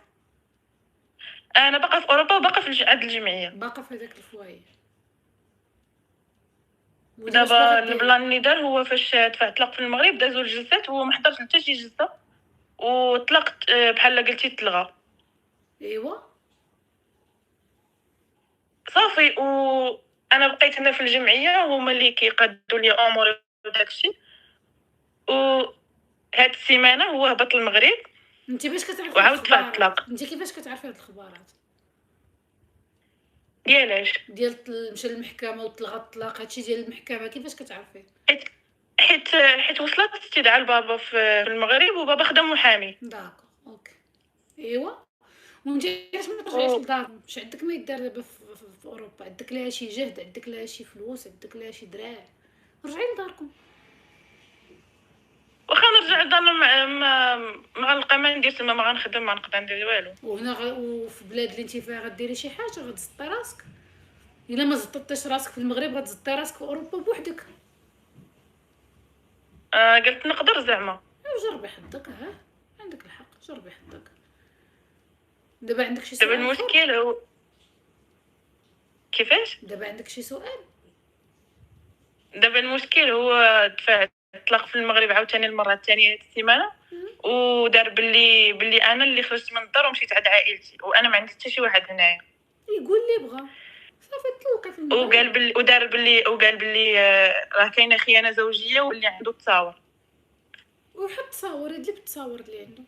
انا باقا في اوروبا وباقا في عند الجمعيه، باقا في هذاك الفواير. دابا البلان اللي دار هو فاش طلق في المغرب دازو الجلسات وهو ما حضرش حتى شي جلسه وطلقت بحال قلتي تلغى. ايوا صافي وانا بقيت هنا في الجمعيه، هما اللي كيقادوا لي اموري وداكشي. هاد السيمانه هو هبط المغرب. انت باش كتعرفي وعاود طلع الطلاق. انت كيفاش كتعرفي هاد الخبارات ديالاش؟ ديال مشى للمحكمه وطلع الطلاق، هادشي ديال المحكمه كيفاش كتعرفي؟ حيت وصلت استدعاء لبابا في المغرب وبابا خدم محامي. داكور اوكي ايوا. وانت علاش ما ترجعيش لداركم؟ واش عندك ما يدار دابا في اوروبا؟ عندك لها شي جهد، عندك لها شي فلوس، عندك لها شي دراع، رجعي لداركم. واخا نرجع لدارنا ما غنلقى ما ندير تما، ما غنخدم، ما نقدر ندير والو. وهنا وفي بلاد اللي انت فيها غديري شي حاجه، غتزطي راسك. الا ما زطيتيش راسك في المغرب غتزطي راسك في اوروبا بوحدك. قلت نقدر زعما. جربي حظك، عندك الحق، جربي حظك. دابا عندك شي سؤال؟ دابا المشكل هو كيفاش؟ دابا عندك شي سؤال؟ دابا المشكل هو دفع طلق في المغرب عاوتاني المره الثانيه هاد السيمانه، ودار باللي انا اللي خرجت من الدار ومشيت عند عائلتي، وانا ما عندي حتى شي واحد هنايا. يقول لي بغا صافي طلقي في المغرب. وقال باللي راه كاينه خيانه زوجيه واللي عنده التصاور. وحط تصاور، هاد اللي بالتصاور اللي عنده.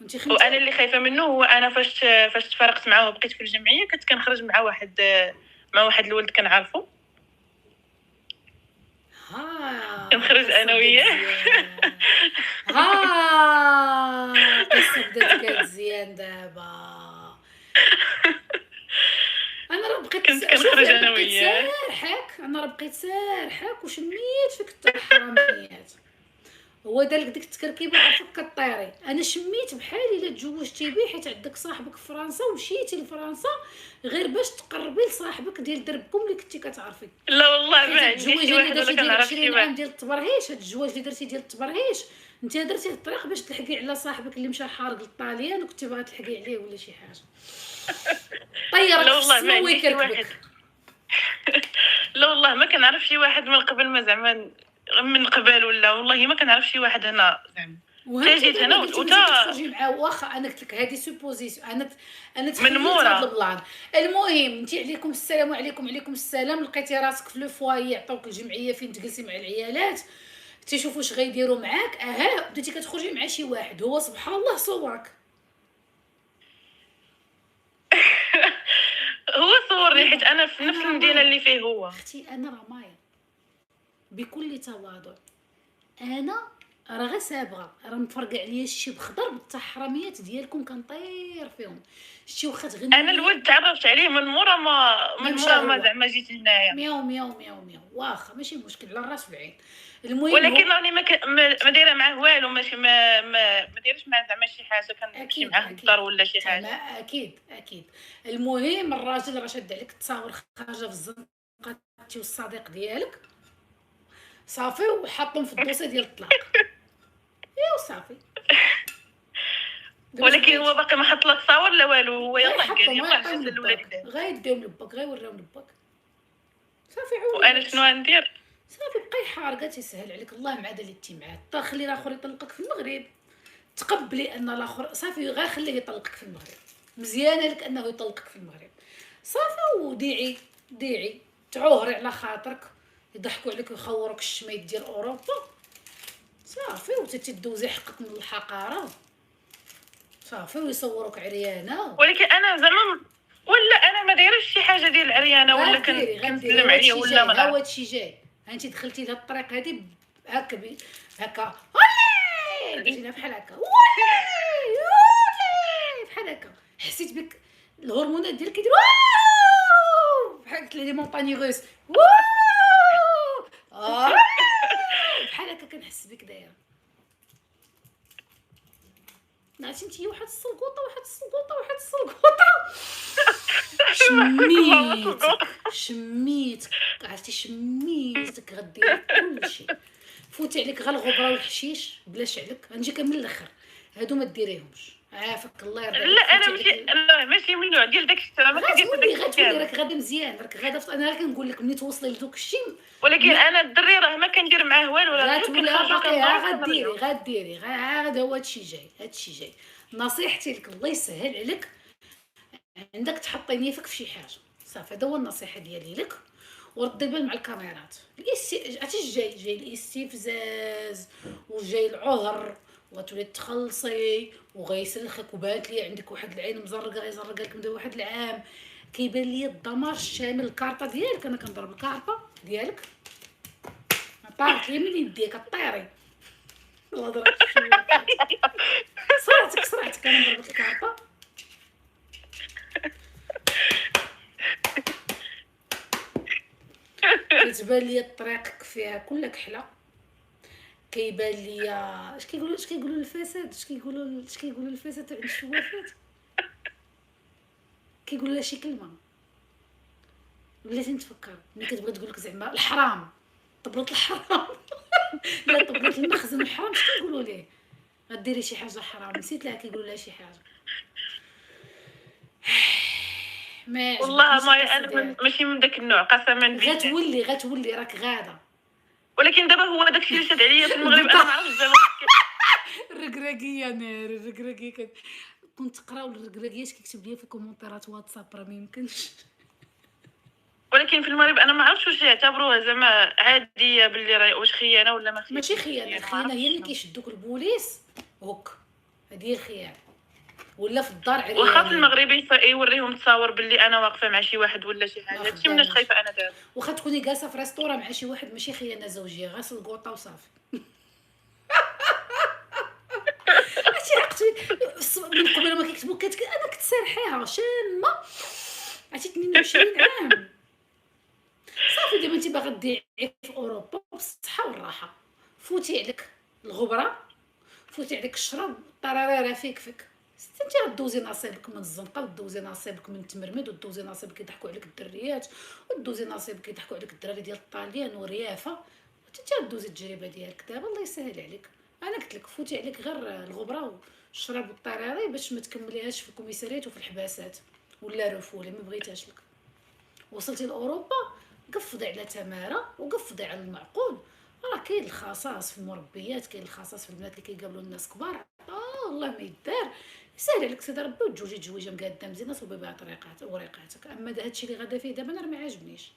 انت خمتي؟ وانا اللي خايفه منه هو انا فاش تفارقت معاه وبقيت في الجمعيه كنت كنخرج مع واحد الولد كنعرفو. كنخرج انا وياه. القصه بدات كتزيان دابا. انا راه بقيت كنخرج انا وياه. انا راه بقيت سارحاك وشميت فيك الحراميات. هو دارلك ديك التكركيبه عرفك كطيري. انا شميت بحال الا تزوجتي به حيت عندك صاحبك في فرنسا ومشيتي لفرنسا غير باش تقربي لصاحبك ديال دربكم اللي كنتي كتعرفي. لا والله ما عندي شي واحد ولا كنعرف شي واحد. عام ديال التبرهيش، هاد الزواج اللي درتي ديال التبرهيش انت درتيه الطريق باش تلحقي على صاحبك اللي مشى حارق للطاليان وكنتي باغا تلحقي عليه ولا شي حاجه. طيرك لا والله ما السما عندي شي واحد. لا والله ما كنعرف شي واحد من قبل، ما زعما من قبل ولا والله ما كنعرف شي واحد هنا زعما جيت هنا وتخرجي معاه. واخا انا قلت لك هذه سوبوزيسيون، انا من مورا هذا البلان. المهم انت عليكم السلام وعليكم السلام، لقيتي راسك في لو فوايي، عطاوك الجمعيه فين تجلسي مع العيالات تشوفوا واش غيديروا معاك. بديتي كتخرجي مع شي واحد هو سبحان الله صورك. هو صورني حيت انا في نفس المدينه اللي فيه هو. اختي انا راه مايا بكل تواضع، انا راه غير صابغه، راه مفرقع عليا الشي بخضر بالتحرميات ديالكم كنطير فيهم. شتي واخا تغني انا الولد تعرفت عليه من مورا ما زعما جيت هنايا. مياو واخا ماشي مشكل، على الراس والعين. المهم ولكن راني ما دايره معاه والو، ماشي ما دايرش معاه زعما شي حاجه كنمشي معاه للدار ولا شي حاجه. اكيد. المهم الراجل راه شاد عليك التصاور خارجه في الزنقه انت والصديق ديالك صافي، وحطهم في الدوسه ديال الطلاق. صافي. ولكن هو باقي ما حط لك تصاور لا والو، هو يلاه قال يلاه غير يديهم لباك، غير يوريهم لباك صافي. وانا شنو غندير؟ صافي بقاي حارقه تيسهل عليك الله مع اللي انت معاه. تا خلي الاخر يطلقك في المغرب، تقبلي ان الاخر صافي غير خليه يطلقك في المغرب، مزيانه لك انه يطلقك في المغرب صافي. وديعي تعوهري على خاطرك، يضحكوا عليك ويخوروك الشميت ديال اوروبا صافي، وتتدوزي حقك من الحقاره صافي، ويصوروك عريانه. ولكن انا زعما ولا انا ما دايرش شي حاجه ديال العريانه ولا كنسلم عليا ولا ما هو هادشي جاي. انت دخلتي لهاد الطريق هادي هكا هكا وي درتيها بحال هكا وي بحال هكا، حسيت بك الهرمونات ديالك كيديروا بحال قلت لي مونطاني روس بحال هكا كنحس بك دايره. عرفتي انت واحد السلقوطه شميتك عرفتي شميتك غدير كلشي، فوتي عليك غير الغبره والحشيش بلاش عليك. غنجيك من الاخر، هادو ما ديريهمش عافاك الله يرضي عليك. لا انا ماشي من النوع ديال داكشي، انا ما كنديرش داكشي. راك غادا مزيان، راك غادا. انا كنقول لك ملي توصلي لذوك الشيء. ولكن انا الدري راه ما كندير معاه والو، راه غديري غير هو هادشي جاي. نصيحتي لك الله يسهل عليك، عندك تحطي نيفك في شي حاجه صافي. هذا هو النصيحه ديالي لك. وردي البال مع الكاميرات. عرفتي جاي الاستفزاز وجاي العهر، وغتولي تخلصي وغيسلخك. وبانت لي عندك واحد العين مزرقه غيزرق لك من واحد العام. كيبان لي الدمار الشامل. الكارطه ديالك انا كنضرب الكارطه ديالك طارت لي من يديك طيري. الله ضرب صرعتك انا ضربت الكارطه. كتبان لي الطريق فيها كل كحله. كيبان لي اش كيقولوا الفساد، اش كيقولوا الفساد عند الشوافات، كيقولوا لها شي كلمه وليت نتفكر ملي كتبغي تقول لك زعما الحرام، طبلت الحرام لا طبلت المخزن الحرام. اش كيقولوا ليه؟ غديري شي حاجه حرام، نسيت لها كيقولوا لها شي حاجه. والله ما انا ماشي من داك النوع قسما بالله. غتولي راك غاده. ولكن دابا هو داكشي اللي شاد عليا في المغرب انا ما عرفتش زعما الركراكيه ناري. الركراكيه كنت تقراو الركراكيه اش كيكتب ليا في كومونتيرات واتساب راه ما يمكنش. ولكن في المغرب انا ما عرفتش واش يعتبروها زعما عاديه باللي راه واش خيانه ولا ما خيانه. ماشي خيانه، الخيانه هي اللي كيشدوك البوليس هوك، هذه هي الخيانه. ولا في الدار عريانه. واخا في المغرب يوريهم تصاور باللي انا واقفه مع شي واحد ولا شي حاجه، هادشي مناش خايفه انا دابا. واخا تكوني جالسه في ريستورا مع شي واحد ماشي خيانه زوجيه، غير الكوطه وصافي. عرفتي عقتي من قبل ما كيكتبوا انا كنت سارحاها شامه عرفتي 22 عام صافي. دابا انت باغا تضيعي في اوروبا بالصحه والراحه، فوتي عليك الغبره، فوتي عليك الشراب، الطراريره فيك انت غدوزي نصيبك من الزنقه، ودوزي نصيبك من التمرمد، ودوزي نصيبك يضحكوا عليك الدريات، ودوزي نصيبك يضحكوا عليك الدراري ديال الطاليان والريافه. انت غدوزي التجربه ديالك دابا الله يسهل عليك. انا قلت لك فوتي عليك غير الغبره والشراب والطراري باش ما تكمليهاش في الكوميساريات وفي الحباسات ولا رفوله ما بغيتهاش لك. وصلتي لاوروبا قفضي على تماره وقفضي على المعقول. راه كاين الخصاص في المربيات، كاين الخصاص في البنات اللي كيقابلوا الناس كبار. والله ما يدار، يسهل عليك سيدي ربي وتجوجي تزويجه مقاده مزيانه صوبي بها طريقات وريقاتك. اما هادشي اللي غادا فيه دابا انا راه ما عاجبنيش.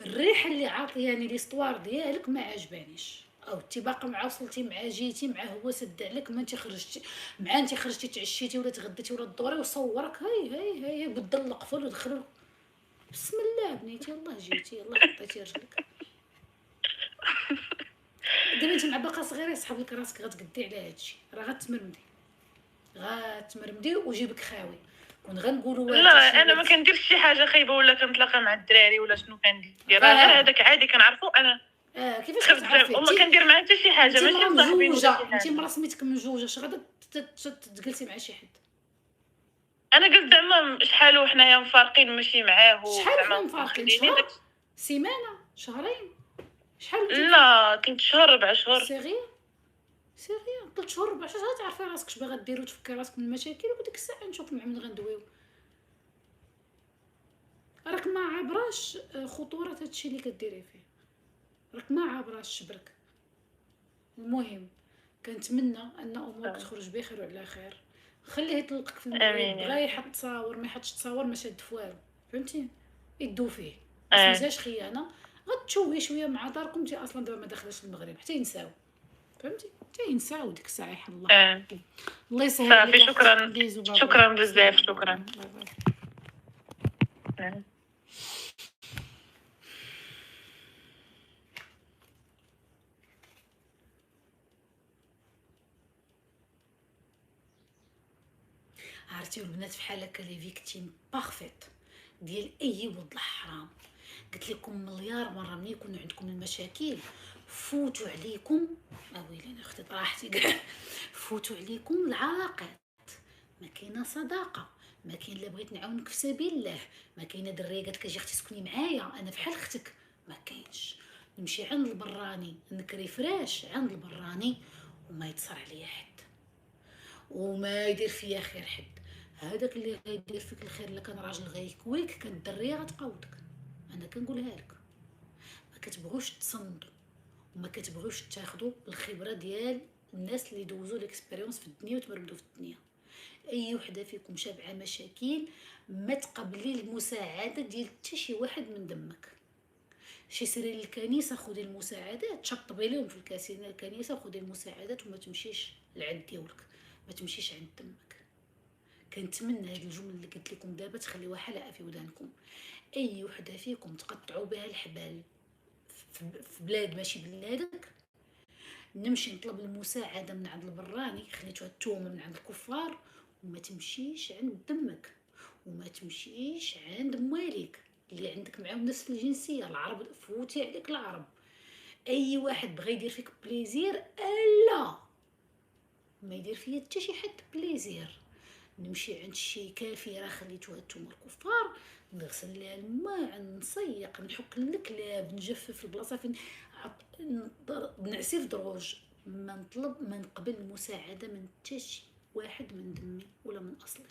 الريحه اللي عاطياني ليستوار ديالك ما عجبانيش، او انت باقا مع وصلتي مع جيتي مع هو سد عليك، ما انت خرجتي مع انت خرجتي تعشيتي ولا تغديتي ولا دوري وصورك هاي بدل القفل ودخلوا. بسم الله بنيتي، يلاه جيتي يلاه حطيتي رجلك. دابا انت مع باقا صغيره يسحب لك راسك غتقدي على هادشي، راه غتمرمدي وجيبك خاوي. كون غنقولوا لا انا ما كنديرش شي حاجه خايبه ولا كنتلاقى مع الدراري ولا شنو كندير، غير هذاك عادي كنعرفو انا. كيفاش كتعرفي؟ وما كندير معاه حتى شي حاجه، ماشي مصاحبين ولا شي حاجه. انت مرا سميتك مجوجه، اش غادا تجلسي مع شي حد؟ انا قلت زعما شحال وحنايا مفارقين ماشي معاه شحال حنا مفارقين؟ شهر؟ سيمانه؟ شهرين؟ شحال؟ لا كنت شهر 4 شهور. سيريا 3 شهور 4 شهور. تعرفي راسك اش باغا ديري وتفكري راسك من المشاكل، وديك الساعه نشوف مع من غندويو. راك ما عابراش خطوره هادشي اللي كديري فيه، راك ما عابراش شبرك. المهم كنتمنى ان امورك تخرج بخير وعلى خير. خليه يطلقك في المغرب، بغا يحط تصاور ما يحطش تصاور ما شاد في والو، فهمتي؟ يدو فيه ما سميتهاش خيانه. غتشوي شويه مع داركم، انت اصلا دابا ما داخلاش المغرب حتى ينساو، فهمتي؟ حتى ينساو ديك الساعه يحل الله. الله يسهل عليك. صافي شكرا بزاف. شكرا. عرفتي البنات فحال هكا لي فيكتيم بارفيت ديال اي ولد الحرام. قلت لكم مليار مره ملي يكون عندكم المشاكل فوتوا عليكم، ويلي انا اختي راحتي فوتوا عليكم العلاقات. ما كاينه صداقه، ما كاين لا بغيت نعاونك في سبيل الله، ما كاينه دريه قالت لك اجي اختي سكني معايا انا بحال اختك، ما كاينش. نمشي عند البراني نكري فراش عند البراني وما يتصر عليا حد وما يدير فيا خير حد. هذاك اللي غيدير فيك الخير الا كان راجل غيكويك كانت الدريه غتقاودك. انا كنقولها لك، ما كتبغوش تصندوا وما كتبغوش تاخذوا الخبره ديال الناس اللي دوزوا ليكسبيريونس في الدنيا وتمرمدوا في الدنيا. اي وحده فيكم شابعه مشاكل ما تقبلي المساعده ديال حتى شي واحد من دمك. شي سيري للكنيسه خذي المساعدات، شطبي لهم في الكنيسه وخذي المساعدات وما تمشيش لعند ديولك، ما تمشيش عند دمك. كنتمنى هاد الجمله اللي قلت لكم دابا تخليوها حلقه في ودانكم. اي وحده فيكم تقطعوا بها الحبال في بلاد ماشي بلادك، نمشي نطلب المساعده من عند البراني، خليتوها التومه من عند الكفار، وما تمشيش عند دمك وما تمشيش عند مواليك اللي عندك معاهم نفس الجنسيه العرب. فوتي عليك العرب. اي واحد بغى يدير فيك بليزير لا ما يدير فيا حتى شي حد بليزير. نمشي عند شي كافره خليتوها نتوما الكفار، نغسل لها الماء، نصيق، نحك الكلاب، نجفف البلاصه فين نعسي في دروج. ما نطلب ما نقبل المساعده من حتى شي واحد من دمي ولا من اصلي،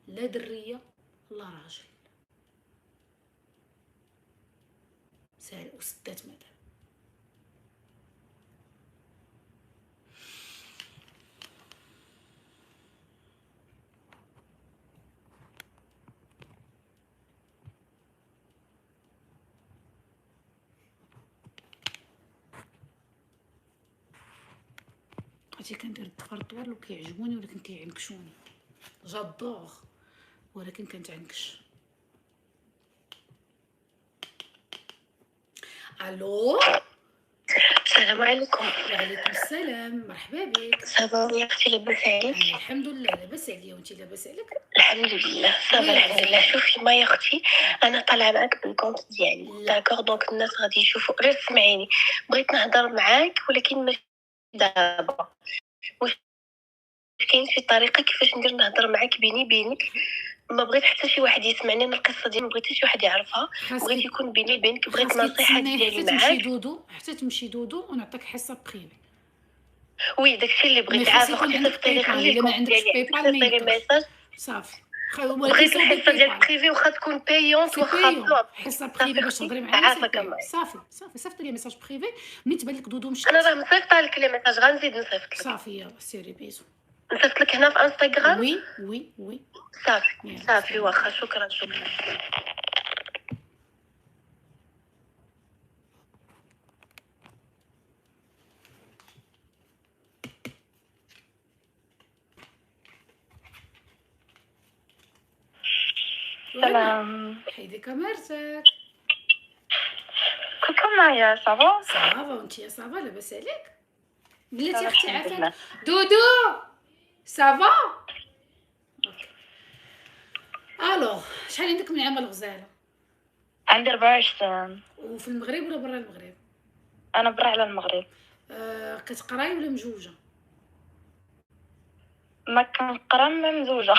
لا دريه لا راجل. سال وسدات مدام. عرفتي كندير الضفر طوال لو كيعجبوني ولكن كيعنكشوني، جادوغ ولكن كنتعنكش. الو السلام عليكم. وعليكم السلام، مرحبا بك. صافا يا اختي لاباس عليك؟ الحمد لله لاباس عليا، وانت لاباس عليك؟ الحمد لله صافا الحمد لله. شوفي ما يا اختي انا طالعه معاك بالكونت ديالي داكوغ، دونك الناس غادي يشوفوا. غير سمعيني، بغيت نهضر معاك ولكن ماشي دابا. واش كاين شي طريقه كيفاش ندير نهضر معاك بيني بينك؟ ما بغيت حتى شي واحد يسمعني، انا القصه ديالي ما بغيت حتى شي واحد يعرفها، بغيت يكون بيني وبينك. بغيت نصيحه ديالي معاك حتى تمشي دودو ونعطيك حصه بخير. وي داكشي اللي بغيت. عافاك عندك باي بال، الا ما عندكش باي بال ميساج صافي بغيت الحصه ديال بريفي واخا تكون بايونت واخا فلوط حصه بريفي باش تهضري معايا عافاك الله. صافي صيفط لي ميساج بريفي ملي تبان لك دودو مشات. انا راه مصيفطه لك لي ميساج غنزيد نصيفط لك. صافي يلا سيري بيزو. نصيفط لك هنا في انستغرام. وي صافي واخا شكرا. سلام. حيدي كاميرتك. كوكو معايا صافا وانتي صافا لاباس عليك؟ بلاتي اختي عافاك. دودو صافا. الو شحال عندك من عام الغزاله؟ عندي 24. وفي المغرب ولا برا المغرب؟ انا برا على المغرب. كتقراي ولا مجوجه؟ ما كنقرا ما مزوجه.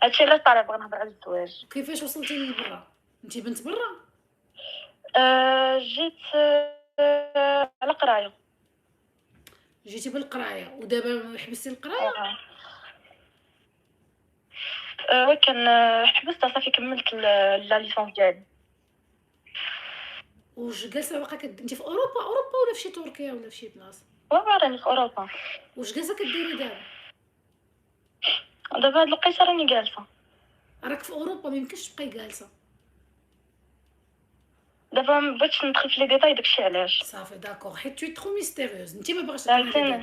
هادشي علاش طالع بغا نهضر على الزواج. كيفاش وصلتي لبرا؟ انتي بنت برا؟ جيت على قرايه. جيتي بالقرايه ودابا حبستي القرايه؟ ولكن حبست صافي كملت لا ليسونس ديالي. واش جالسه باقا انت في اوروبا ولا في شي تركيا ولا في شي بلاصه؟ راني في اوروبا. واش جالسه كديري دابا هاد الوقيته راني جالسه. راك في اوروبا ما يمكنش تبقاي جالسه. دابا ما بغيتش ندخل في لي ديتاي داكشي علاش. صافي داكور حيت توي ترو ميستيريوز انت ما باغاش تقولي.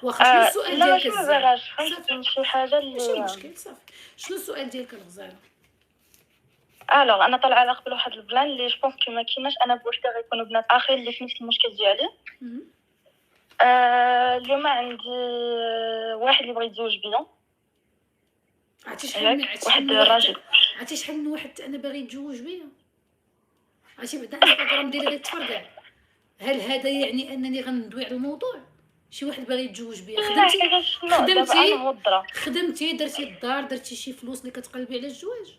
واخا شنو السؤال لا ديالك؟ ماشي ما باغاش فهمت شي حاجه ماشي اللي مشكل. صافي شنو السؤال ديالك الغزاله؟ الوغ انا طالعه على قبل واحد البلان اللي جو بونس كو ما كايناش انا بوحدي غيكونوا بنات اخرين اللي في نفس المشكل ديالي. اليوم عندي واحد اللي بغى يتزوج بيا. عرفتي شحال واحد الراجل. عرفتي شحال من واحد انا باغي يتزوج بيا. عرفتي بعدا الانستغرام ديالي غيتفرقع. هل هذا يعني انني غندوي على الموضوع؟ شي واحد باغي يتزوج بيا. خدمتي درتي الدار درتي شي فلوس اللي كتقلبي على الزواج.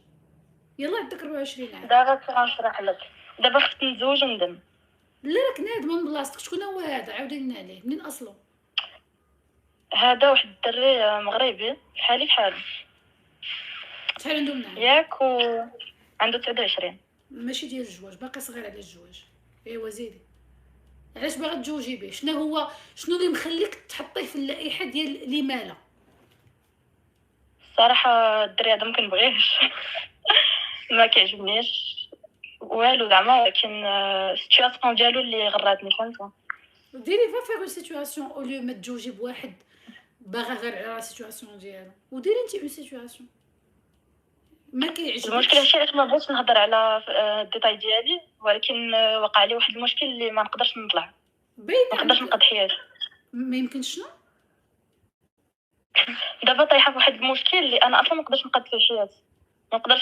يلا عندك 24 عام. دابا غنشرح لك. دابا خصك نتزوج وندم. لا راك نادمه من بلاصتك. شكون هو هذا؟ عاودي لنا عليه. منين اصله؟ هذا واحد الدري مغربي بحالي. شحال عنده من عام؟ ياك عنده 29. ماشي ديال الزواج باقي صغير على الزواج. ايوا زيدي. علاش باغا تزوجي به؟ شنو اللي مخليك تحطيه في اللائحه ديال لمالا؟ الصراحه الدري هذا ما كنبغيهش. ما كيعجبنيش والو زعما ولكن السيتوياسيون ديالو اللي غراتني فهمتوا. ديري فيغ اون سيتوياسيون او ليو ما تزوجي بواحد باغا غير على السيتوياسيون ديالو وديري انت اون سيتوياسيون ما كيعجبنيش. المشكل هادشي علاش ما بغيتش نهضر على الديتاي ديالي ولكن وقع لي واحد المشكل اللي ما نقدرش نطلع. ما نقدرش نقضي حياتي. ما يمكنش شنو؟ دابا طايحه في واحد المشكل اللي انا اصلا ما نقدرش نقضي فيه حياتي.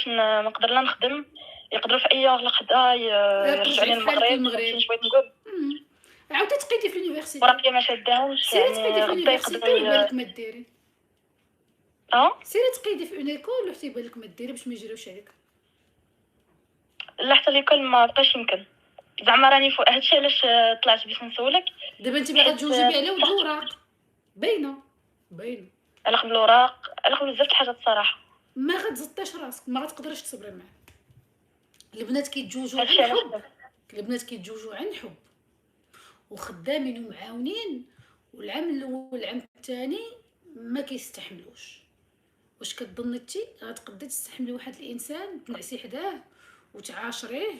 ما نقدر لا نخدم. يقدروا في اي وقت لقدا يرجعوني للمغرب. فاش بغيت نقول عاودي تقيدي في اليونيفرسيتي. وراه ما شاداهمش يعني غدا يقدروا بالك ما ديري. سيري تقيدي في اون ايكول وحتى يبان لك ما ديري باش ما يجريوش عليك. لا حتى ليكول ما بقاش يمكن زعما راني فوق. هادشي علاش طلعت باش نسولك. دابا انت باغا تجوجي بيه على ود الوراق باينه على قبل الوراق على قبل بزاف الحاجات الصراحه. ما غتزطيش راسك ما غتقدريش تصبري معاه. البنات كيتزوجوا عن حب. البنات كيتزوجوا عن حب وخدامين ومعاونين والعام الاول والعام الثاني ما كيستحملوش. واش كتظني انت غتقدري تستحملي واحد الانسان تنعسي حداه وتعاشريه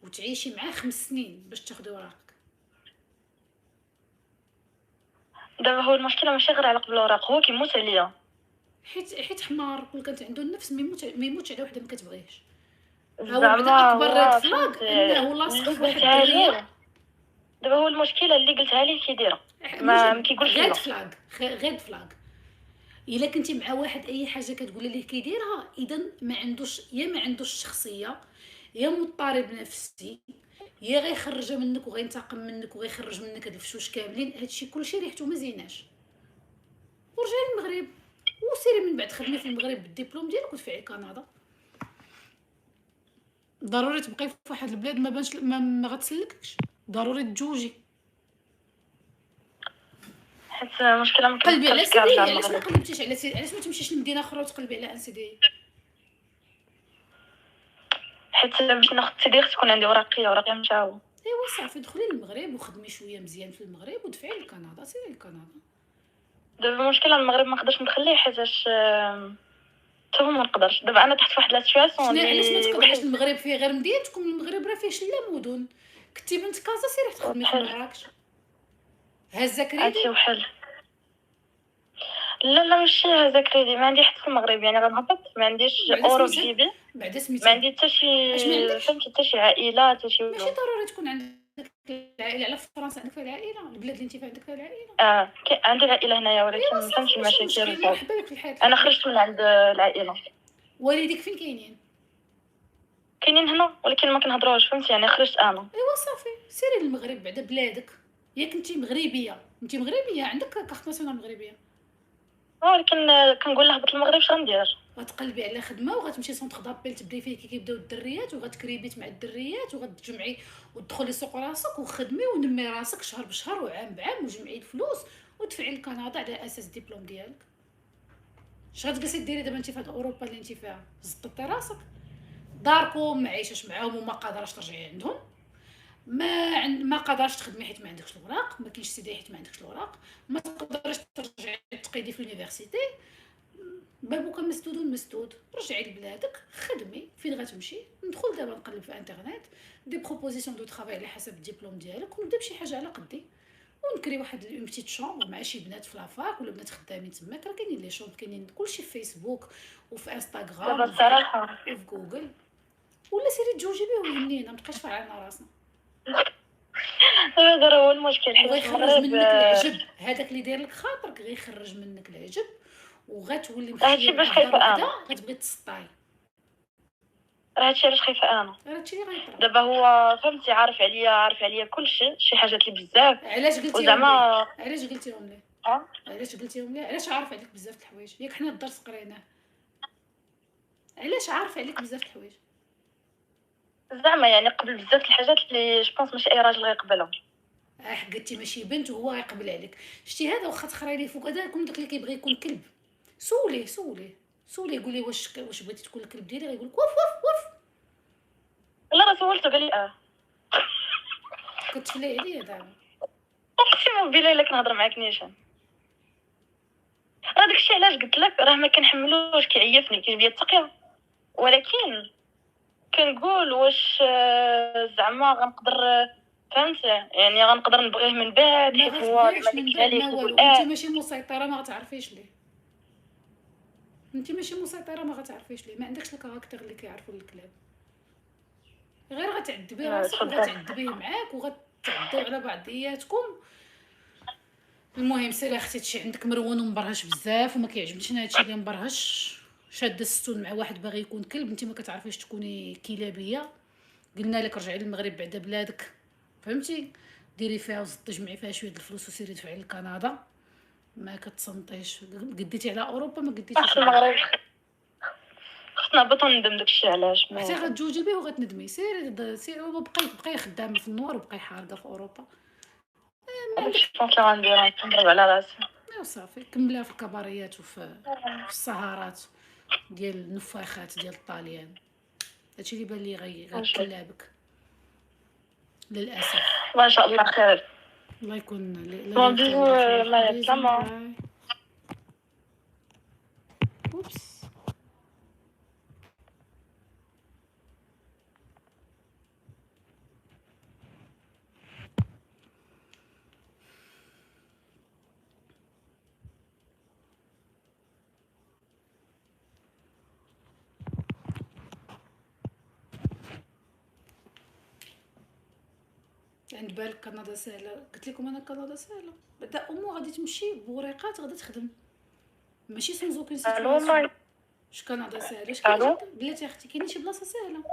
وتعيشي معاه 5 سنين باش تاخدي وراقك؟ دابا هو المشكله ماشي غير على قبل الوراق هو كيموت عليا حيت حمار كل كانت عنده النفس ما يموتش على وحده ما كتبغيهش. زعما اكبر ريد فلاغ انه لاصق في واحد الدريه. دابا هو المشكله اللي قلتها لي كيديرها ما كيقولش لا غير فلاغ الا كنتي مع واحد اي حاجه كتقولي ليه كيديرها اذا ما عندوش الشخصيه يا مضطرب نفسي يا غيخرجها منك وغينتقم منك وغيخرج منك هاد الفشوش كاملين. هادشي كلشي ريحته ما زيناش. ورجعي للمغرب وسيري من بعد خدمي في المغرب بالدبلوم ديالك ودفعي كندا. ضروري تبقاي في واحد البلاد ما بانش ما غتسلكش. ضروري تجوجي حيت المشكله ما قلبي على سيدي. علاش ما قلبتيش على سيدي؟ علاش ما تمشيش لمدينه اخرى وتقلبي على ان سيدي؟ حيت باش ناخذ التدريب تكون عندي ورقيه مشاوه. ايوا صافي دخلي للمغرب وخدمي شويه مزيان في المغرب ودفعي لكندا، سيري لكندا. دابا المشكله المغرب ما نقدرش ندخل ليه حيتاش حتى ما نقدرش. دابا انا تحت واحد لا سيتوياسيون شنو علاش ما تقدريش؟ المغرب فيه غير مدينتكم، المغرب راه فيه شله مدن. كنتي بنت كازا سيري تخدمي في مراكش، هازه كريدي. هادشي وحل. لا ماشي هذا كريدي، ما عندي حتى في المغرب، يعني غنهبط ما عنديش اورو في جيبي، بعدا سميتو ما عندي حتى شي اش ما عندكش؟ فهمتي حتى شي عائله حتى شي ماشي والو. ضروري تكون عندك العائله، على فرنسا عندك فيها العائله، البلاد اللي انت فيها عندك فيها العائله. عندي العائله هنايا ولكن ما فهمتش المشاكل. مرحبا بك في الحياه. انا خرجت من عند العائله. والديك فين كاينين؟ كاينين هنا ولكن ما كنهضروش، فهمتي يعني خرجت انا. ايوا صافي سيري للمغرب بعدا بلادك، ياك انت مغربيه، انت مغربيه عندك كارت ناسيونال مغربيه. ولكن كنقول له هبط المغرب اش غندير؟ غتقلبي على خدمه وغتمشي سونطر دابيل تبداي فيه كي كيبداو الدريات، وغتكريبيت مع الدريات وغتجمعي وتدخلي سوق راسك وخدمي ونمي راسك شهر بشهر وعام بعام وجمعي الفلوس ودفعي لكندا على اساس الدبلوم ديالك. اش غتجلسي ديري دابا انت في هاد اوروبا اللي انت فيها؟ زططي راسك داركم ما عايشاش معاهم وما قادراش ترجعي عندهم، ما قادراش تخدمي حيت ما عندكش الوراق، ما كاينش سيدي حيت ما عندكش الوراق، ما تقدريش ترجعي تقيدي في اليونيفرسيتي، بابوك مسدود. رجعي لبلادك خدمي فين غتمشي. ندخل دابا نقلب في انترنت دي بروبوزيسيون دو طرافاي على حسب الدبلوم ديالك ونبدا بشي حاجه على قدي ونكري واحد اون بتيت شومبر مع شي بنات في لافاك ولا بنات خدامين تماك. راه كاينين لي شومبر، كاينين كلشي في فيسبوك وفي انستغرام دابا الصراحه وفي جوجل. ولا سيري تجوجي بيه ويهنينا، ما بقاش فاعلنا راسنا. هذا هو المشكل حيت وغيخرج المغرب منك العجب، هذاك اللي داير لك خاطرك غيخرج منك العجب وغتولي هادشي باش خايفه انا، غتبغي تسطاي. هادشي علاش خايفه انا. هادشي اللي غيطرا. دابا هو فهمتي عارف عليا كلشي، شي حاجات اللي بزاف. علاش قلتيهم وزعما ليه؟ علاش قلتيهم ليه؟ علاش قلتيهم ليه؟ علاش عارف عليك بزاف د الحوايج؟ ياك حنا الدرس قريناه. علاش عارف عليك بزاف د الحوايج؟ زعما يعني قبل بزاف الحاجات اللي جوبونس ماشي اي راجل غيقبلهم. حقتي ماشي بنت وهو غيقبل عليك. شتي هذا واخا تخري ليه فوق هذا يكون داك اللي كيبغي يكون كلب. سوليه قولي واش بغيتي تكون الكلب ديالي؟ غيقول لك وف. لا راه سولته قال لي كتفلي عليا دابا. اقسم بالله الا كنهضر معاك نيشان. راه داكشي علاش قلت لك راه ما كنحملوش، كيعيفني كاين بيا التقيه، ولكن كنقول واش زعما غنقدر فهمت يعني غنقدر نبغيه من بعد حيت هو اللي ما ديكش عليك يقول انت ماشي مسيطره ما غتعرفيش ليه. ما عندكش الكاركتر اللي كيعرفوا الكلاب. غير غتعذبي راسك وغتعذبيه معاك وغتعداو على بعضياتكم. المهم سيري اختي هادشي عندك مرون ومبرهش بزاف وما كيعجبنيش انا هادشي اللي مبرهش. شاده الستون مع واحد باغي يكون كلب، انت ما كتعرفيش تكوني كلابيه. قلنا لك رجعي للمغرب بعدا بلادك، فهمتي؟ ديري فيها وزطي جمعي فيها شويه الفلوس وسيري دفعي لكندا. ما كتصنطيش، قديتي على اوروبا ما قديتيش المغرب. خصنا نهبطو ندم داكشي علاش حتى غتجوجي به وغتندمي. سيري وبقاي خدامه في النوار وبقاي حارقه في اوروبا. داكشي اللي غندير نضرب على راسي. صافي كملها في الكباريات وفي السهرات ديال النفاخات ديال الطاليان. هادشي اللي بان لي غيقلابك للاسف. ما شاء الله خير. الله يكون بون بيزو ما يسلمك. اوبس. عند بالك كندا سهله؟ قلت لكم انا كندا سهله. بعدا امو غادي تمشي بوريقات غادي تخدم، ماشي سون زوكين سيتواسيون. اش كندا سهله؟ اش بلاتي اختي كاين شي بلاصه سهله؟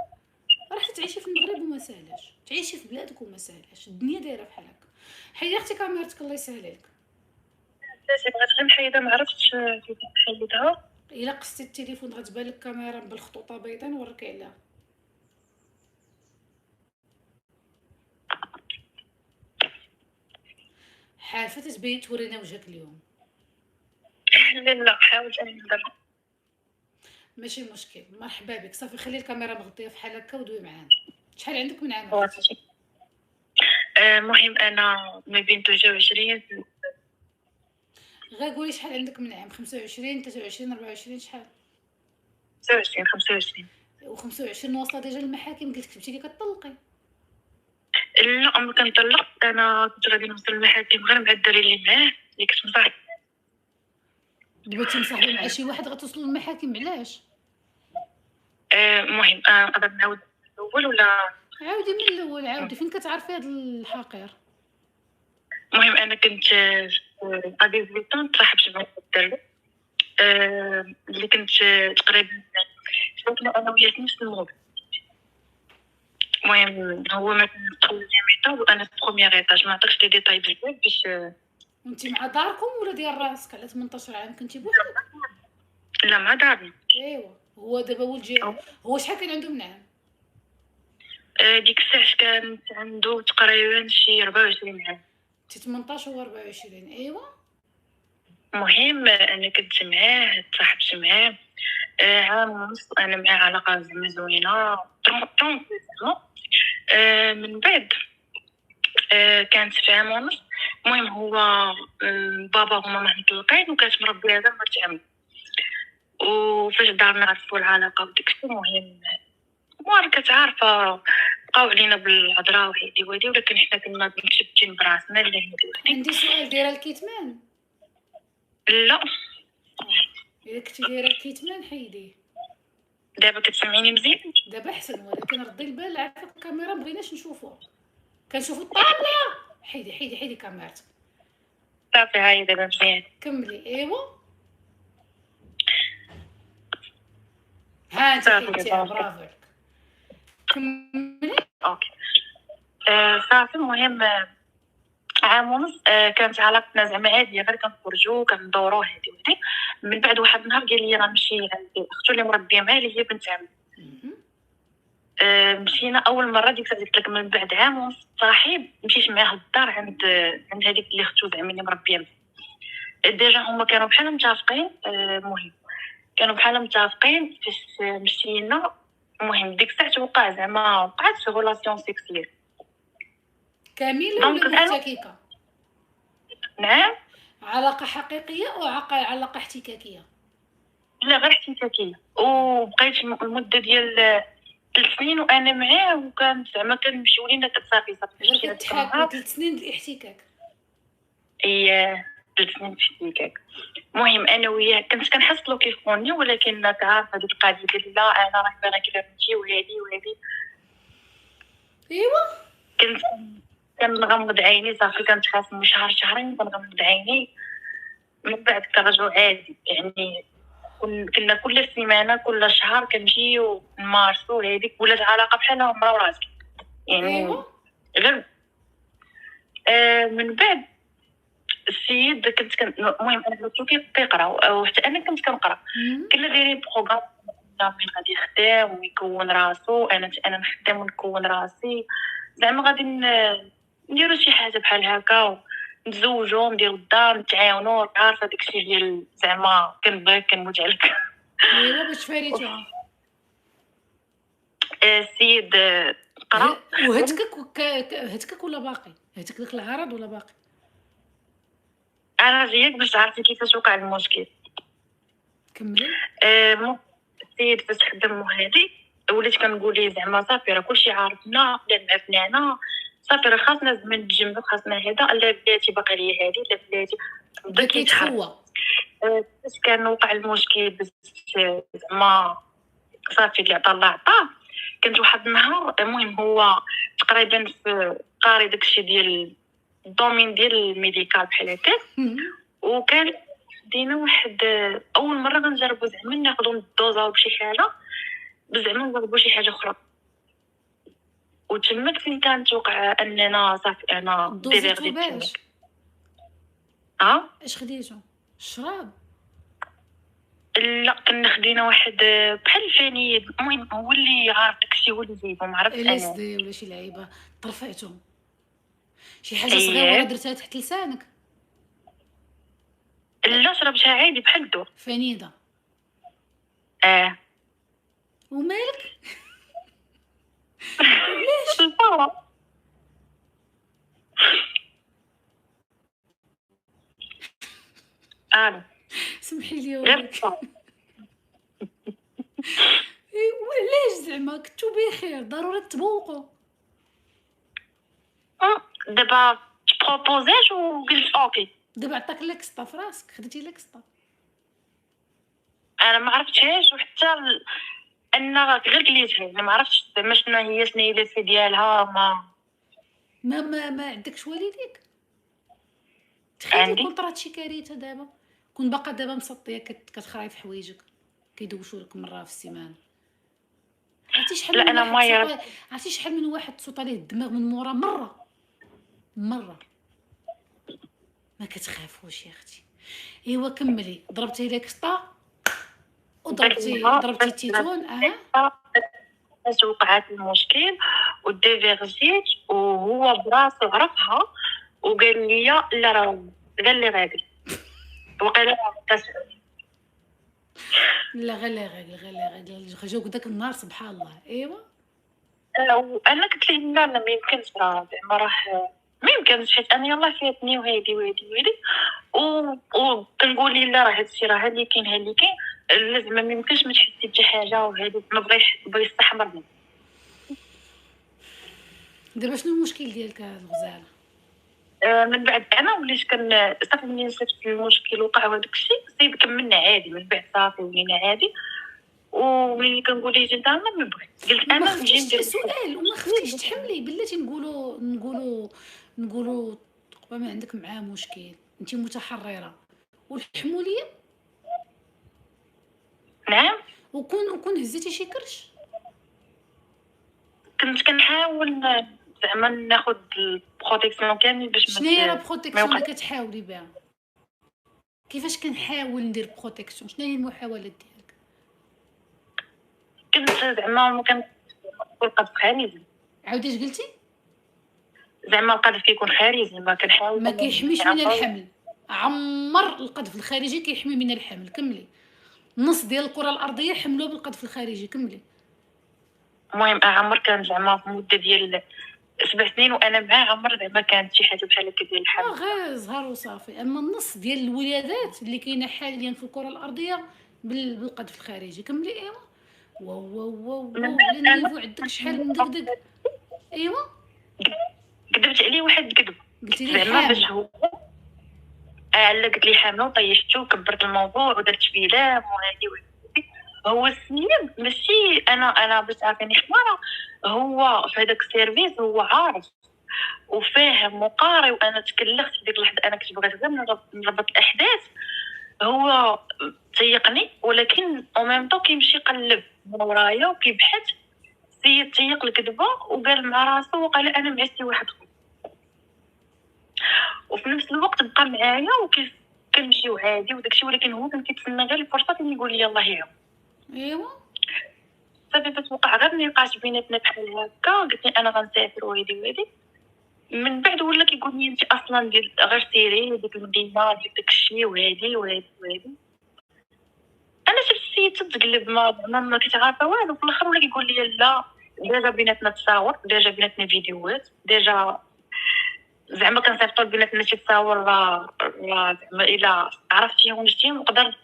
راح تعيشي في المغرب وما سهلاش، تعيشي في بلادك وما سهلاش. الدنيا دايره بحال هكا. حيدي اختي كاميرتك الله يسهل عليك. بغيت غير نحيدها ما عرفتش كيف نحيدها. الا قصتي التليفون غتبان لك كاميرا بالخطوطه بيضاء نوريك عليها. حالفه تتبين تورينا وجهك اليوم. لا حاولت انا ندير. ماشي مشكل، مرحبا بك. صافي خلي الكاميرا مغطيه في حال هكا ودوي معانا. شحال عندك من عام؟ المهم انا ما بين 23 غير قولي شحال عندك من عام. 25 23 24 شحال؟ 25. و25 واصله ديجا للمحاكم. قلت كتبتي لي كطلقي. لا ما كنطلق، انا كنت غادي نوصل للمحاكم غير مع الدري اللي معاه اللي كنت مصاحب. دابا انت مصاحبه مع شي واحد غتوصلوا للمحاكم، علاش؟ المهم نقدر نعاود من الاول ولا؟ عاودي من الاول، عاودي. فين كتعرفي هذا الحقير؟ المهم انا كنت غادي زويطون تصاحبت مع الدري اللي كنت تقريبا كنا انا وياه في نفس الموضوع. المهم هو مثلا في الدوزيام ايطاج وانا في بروميير ايطاج. ما نعطيكش لي ديتاي بزاف باش وانت مع داركم ولا ديال راسك؟ على 18 عام كنتي بوحدك؟ لا مع دارنا. ايوا. هو دابا ولد هو شحال كان عنده من عام؟ ديك الساعه كانت عنده تقريبا شي 24 عام. انت 18 و 24. ايوا. المهم انا كنت معاه تصاحبت معاه عام ونص. انا معاه علاقه زعما زوينه طون زعما. من بعد كانت في عام ونص. المهم هو بابا وماما مطلقين وكانت مربيه هذا مرت عمي. وفاش دارنا عرفوا العلاقه وداكشي المهم راك عارفه بقاو علينا بالهضره وهادي وهادي، ولكن حنا كنا متشبتين براسنا اللي هادي وهادي. عندي سؤال. دايره الكتمان؟ لا الا كنتي دايره الكتمان حيديه. دابا كتسمعيني مزيان؟ دابا احسن، ولكن ردي البال. عافاك الكاميرا مبغيناش نشوفوها، كنشوفوا الطابله. حيدي كاميرتك. صافي هاي دابا مزيان. كملي. ايوا. ها انت صافي حيدتيها، دابا. برافو عليك. كملي. اوكي صافي. المهم عام ونص كانت علاقتنا زعما عاديه، غير كنخرجوا كندوروا هادي وهادي. من بعد واحد النهار قال لي راه نمشي عند اختو اللي مربيه معاه اللي هي بنت عمي. مشينا اول مره. ديك الساعه قلت لك من بعد عام ونص صاحب مشيت معاه للدار عند هذيك اللي اختو زعما اللي مربيه معاه. ديجا هما كانوا بحال متفقين. المهم كانوا بحال متفقين فاش مشينا. المهم ديك الساعه وقع زعما وقعت ريلاسيون سيكسيال كامله ولا مشتككه؟ نعم. علاقه حقيقيه او علاقه احتكاكيه؟ لا غير احتكاكيه. وبقيت المده ديال 3 سنين وانا معاه، وكان زعما كنمشيو لينا صافي غير كتحاكوا 3 سنين الاحتكاك. اي 3 سنين في الاحتكاك. المهم انا وياه كنت كنحصلو كيفوني، ولكن تعرف هذيك القضيه ديال لا انا راه باغا كذا نمشي وهادي. ايوا. كنت كنغمض عيني صافي. كنت خاصني شهرين كنغمض عيني. من بعد كنرجعو عادي يعني. كنا كل سيمانه كل شهر كنمشيو نمارسو هذيك. ولات علاقه بحال مرا وراجل يعني. ايوا. غير من بعد السيد المهم انا كنت كيقرا وحتى انا كنت كنقرا. كنا دايرين بروغرام من غادي يخدم ويكون راسو. انا نخدم ونكون راسي زعما غادي نديرو شي حاجه بحال هكا نتزوجوا نديرو الدار نتعاونوا. عارفه داكشي ديال زعما كنبغيك كنموت عليك. ايوا. باش فاريتوها السيد قرا هتكك ولا باقي؟ هتك داك العرض ولا باقي؟ انا جيت باش تعرفي كيفاش وقع المشكل. كملي. السيد فاش خدم هادي وليت كنقول ليه زعما صافي راه كلشي عارفنا بلاد معفنانا صافي راه خاصنا زعما نتجمعوا خاصنا هذا. لا بلاتي باقي ليا هادي لا بلاتي بدا كيتخوى. فاش كان وقع المشكل بس زعما صافي اللي عطا الله عطاه. كانت واحد النهار المهم هو تقريبا في قاري داكشي ديال الدومين ديال الميديكال بحال هكا. وكان دينا واحد اول مره غنجربوا زعما ناخذوا الدوزا بشي حاجه زعما نجربوا شي حاجه اخرى. وتمك فين كانت توقع اننا صافي انا ديري غادي باش اش خديتو؟ الشراب؟ لا كنا خدينا واحد بحال الفانيد. المهم هو اللي عارف داكشي هو اللي زيدو ما عرفتش انا انا ولا شي لعيبه طرفعتو شي حاجه صغيره درتها تحت لسانك؟ لا شربتها عادي بحال الدور. فنيده؟ ومالك الفورة. سمحي لي غير ولك وعلاش زعما كنتو بخير ضروري تبوقوا دابا بروبوزيت وقلت اوكي. دابا عطاك ليكسطا في راسك خديتي ليكسطا انا ما عرفتهاش وحتى انا غير قليتها، انا ما عرفتش زعما شنو هي لي ديالها. ما عندكش والديك تخيلي عندي. كون طرات شي كارثه دابا كون باقا دابا مسطيه كتخراي في حوايجك كيدوشوا لك مره في السيمانه. عرفتي شحال لا، من أنا واحد مايرة. عرفتي شحال من واحد صوت عليه الدماغ من مورا مره ما كتخافوش يا اختي. ايوا كملي ضربتي ليكسطا ضربتي تيتون باش وقعت المشكل وديفيرجيت وهو براسو عرفها وقال لي لا راه قال لي غادي وقيلا لا غير خرجوك داك النهار سبحان الله. ايوا انا قلت ليه لا ما يمكنش، راه زعما ما يمكنش حيت انا يلاه فاتني وهادي وكنقول لي لا راه هادشي راه اللي كاين لازم ما يمكنش ما تحسي بشي حاجه وهادي ما بغى يستحمرني. دابا شنو المشكل ديالك الغزاله؟ من بعد انا وليت صافي ملي شفت المشكل وقع وداك الشيء صيب كملنا عادي. من بعد صافي ولينا عادي وملي كنقول ليه انت ما بغيت قلت انا نجي ندير سؤال وما خفتيش تحملي بلاتي نقولوا ربما عندك معاه مشكل انت متحرره والحموليه. نعم. وكون هزيتي شي كرش كنت كنحاول زعما ناخذ البروتيكسيون كامل باش شنو هي لا بروتيكسيون اللي كتحاولي بها؟ كيفاش كنحاول ندير بروتيكسيون؟ شنو هي المحاولات ديالك؟ كنت زعما ما كنقول القذف خارجي. عاودي اش قلتي؟ زعما القذف كيكون خارجي ما كنحاول ما كيحميش من الحمل. عمر القذف الخارجي كيحمي من الحمل. كملي. نص ديال الكره الارضيه حملوه بالقذف الخارجي. كملي. المهم عمر كان زعما في مده ديال 7 سنين وانا معاه عمر زعما كانت شي حاجه بحال هكا ديال الحمل. غير زهر وصافي. اما النص ديال الولادات اللي كاينه حاليا في الكره الارضيه بالقذف الخارجي. كملي. ايوا واو النيفو عندك شحال من دقدق. ايوا كذبت عليه واحد الكذب. قلتي لي زعما باش حامله. هو لا قلت لي حامله وطيحته وكبرت الموضوع ودرت فيه لام وهادي هو السيد ماشي انا باش تعرفيني حماره. هو في هذاك السيرفيس هو عارف وفاهم وقاري وانا تكلخت في ديك اللحظه. انا كنت بغيت غير نربط الاحداث. هو تيقني ولكن او ميم طو كيمشي يقلب من ورايا وكيبحث. السيد تيق الكذبه وقال مع راسو وقال انا مع شي واحد اخر وفي نفس الوقت بقى معايا وكيف كنمشيو عادي وداكشي. ولكن هو كان كيتسنى غير الفرصه اللي يقول لي يلاه هي. ايوا صافي فتوقع غير نقاش بيناتنا بحال هكا. قلت لي انا غنسافر وهادي من بعد ولا كيقول لي انت اصلا ديال غير سيري ديك المدينه ديك داكشي وهادي انا شفت السيد تتقلب ما كتعرفها والو. في الاخر ولا كيقول لي لا ديجا بيناتنا تصاور ديجا بيناتنا فيديوهات ديجا زعما كنصيفطوا بيناتنا شي تصاور لا زعما الا عرفتي ونجتي نقدر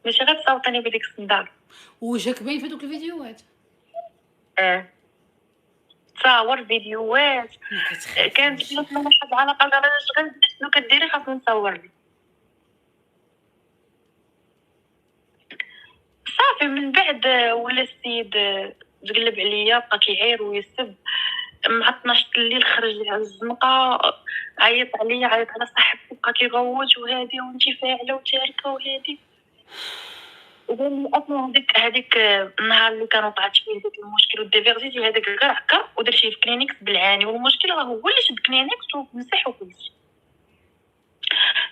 ماشي غير تصاوبني بديك الصندال. وجهك باين في دوك الفيديوهات. تصاور فيديوهات كانت شي واحد على الاقل انا شغل شنو كديري خاصني نصور لي. صافي من بعد ولا السيد تقلب عليا بقى كيعير ويسب. مع 12 الليل خرج على الزنقه عيط عليا عيط على صاحبتي بقى كيغوت وهادي وانتي فاعله وتاركه وهادي. وقال لي اصلا هذيك النهار اللي كان وقعت فيه داك المشكل وديفيرجيتي هذاك كاع هكا ودرت فيه في كلينيكس بالعاني والمشكل راه هو اللي شد كلينيكس ومسح وكلشي.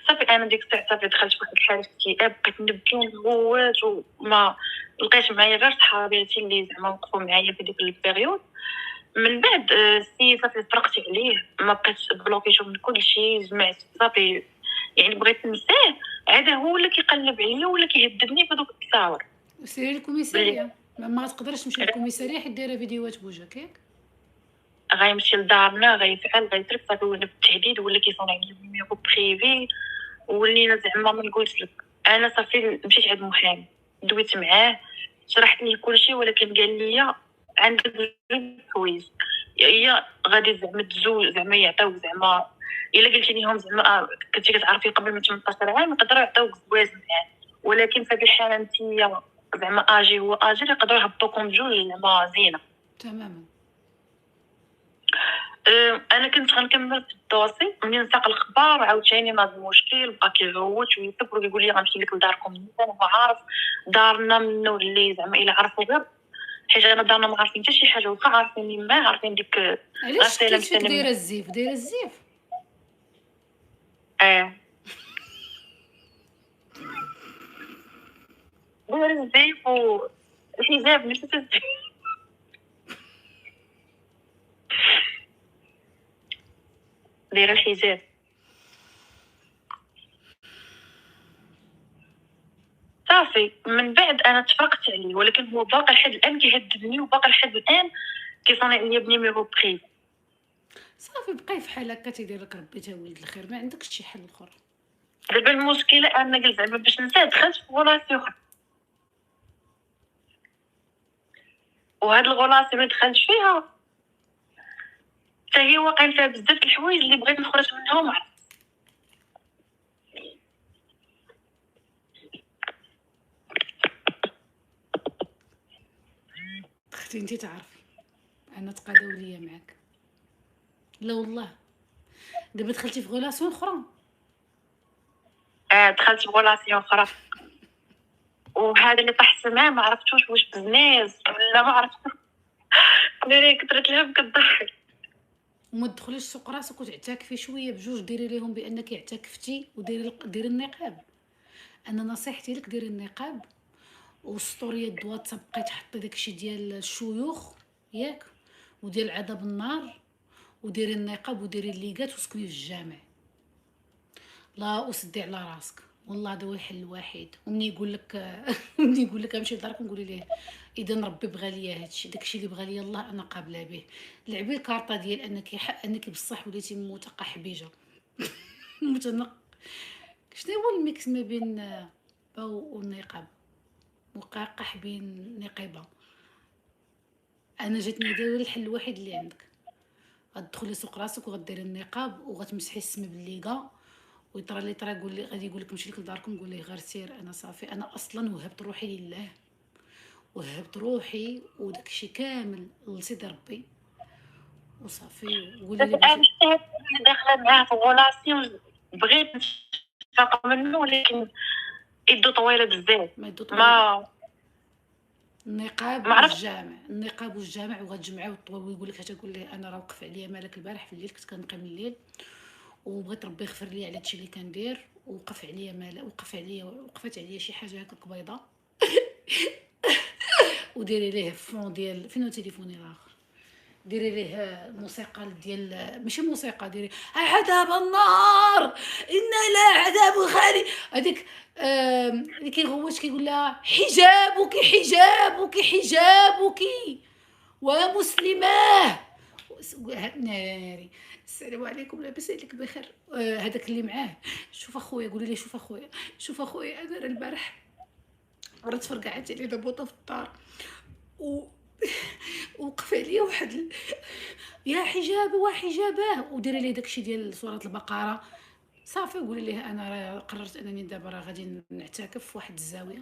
صافي انا ديك الساعه صافي دخلت في واحد الحاله اكتئاب بقيت نبكي ونغوت وما لقيت معايا غير صحاباتي اللي زعما وقفوا معايا في ديك البيريود. من بعد السيد صافي طرقت عليه ما بقيتش بلوكيتو من كلشي جمعت صافي يعني بغيت ننساه. عاد هو ولا كيقلب عليا ولا كيهددني بهذوك التصاور. سيري الكوميساريه، ما تقدرش تمشي للكوميساريه حيت دايره فيديوهات بوجهك ياك. غيمشي لدارنا غيفعل غيترك صافي ولا بالتحديد ولا كيصوني على النيميرو بريفي. ولينا زعما ما نقولش لك انا صافي مشيت عند محامي دويت معاه شرحت ليه كلشي، ولكن قال لي عندك جوج حوايج، هي غادي زعما تزوج زعما يعطيوك زعما الا قلتي ليهم زعما كنتي كتعرفي قبل من 18 عام يقدروا يعطيوك زواج مزيان، ولكن في هذه الحاله انت زعما اجي هو اجي يقدروا يهبطوكم بجوج زعما زينه. تماما. انا كنت غنكمل في الدوسي منين نساق الخبار عاوتاني ناض المشكل بقى كيغوت ويصبر ويقول لي غنمشي لك لداركم انا ما عارف دارنا منو اللي زعما الا عرفوا غير حيت انا دارنا ما عارفين حتى شي حاجه واخا عارفيني ما عارفين ديك علاش كنت فيك دايره الزيف دايره الزيف؟ دايره الزيف والحجاب ماشي الزيف. دايره الحجاب صافي. من بعد انا تفرقت عليه، ولكن هو باقي لحد الان كيهددني وباقي لحد الان كيصوني عليا بنيميرو بريف. صافي بقاي في حالك تيدير لك ربي تا ولد الخير، ما عندكش شي حل اخر. دابا المشكله انا قلت زعما باش ننساه دخلت في غولاسيون اخرى، وهاد الغولاسيون اللي دخلت فيها حتى هي واقعين فيها بزاف د الحوايج اللي بغيت نخرج منهم. اختي انت تعرفي انا تقاداو ليا معاك، لا والله دابا دخلتي في غولاسيون اخرى. دخلت في غولاسيون اخرى، وهذا اللي طحت معاه ما عرفتوش واش بزنيز ولا ما عرفت. ديري كثرت لها كتضحك. وما تدخليش سوق راسك وتعتكفي شويه بجوج، ديري ليهم بانك اعتكفتي وديري النقاب. انا نصيحتي لك ديري النقاب، وسطوريه الواتساب بقيت تحطي داكشي ديال الشيوخ ياك وديال عذاب النار، وديري النقاب وديري الليقات وسكني في الجامع. لا وسدي على راسك والله هذا هو الحل الوحيد. ومني يقول لك امشي لدارك نقول ليه اذا ربي بغى ليا هادشي داكشي اللي بغى ليا الله انا قابله به. لعبي الكارطه ديال انك بصح وليتي متقحبيجه متنق. شنو هو الميكس ما بين باو والنقاب؟ مقاقح بين نقيبه. انا جاتني دايره الحل الوحيد اللي عندك، غتدخلي سوق راسك وغديري النقاب وغتمسحي السم بالليقه، ويطرى لي طرا يقول لي غادي يقول لك مشي لك لداركم قول ليه غير سير انا صافي. انا اصلا وهبت روحي لله، وهبت روحي وداكشي كامل لسيدي ربي وصافي. قولي لي انا داخله معاه في غولاسيون بغيت نتفاق منه، ولكن يدو طويله بزاف. ما النقاب والجامع، النقاب والجامع وغتجمعوا ويقول لك تقول ليه انا راه وقف عليا مالك البارح في الليل كنت كنقيم الليل وبغيت ربي يغفر لي على هادشي اللي كندير، وقف عليا مال وقفت عليا شي حاجه هكاك بيضاء وديري ليه فون ديال فين تليفوني الاخر، ديري ليه الموسيقى ديال ماشي موسيقى، ديري عذاب النار ان لا عذاب خالي هذيك اللي كيغوت كيقول لها حجابك حجابك حجابك ومسلماه ناري. السلام عليكم لاباس عليك بخير. هذاك اللي معاه شوف اخويا قولي لي شوف اخويا انا البارح راه تفرقعت علينا بوطه في الدار وقف عليا واحد يا حجاب وحجاباه وديري لي داكشي ديال سوره البقره صافي. قولي ليه انا راه قررت انني دابا راه غادي نعتكف في واحد الزاويه،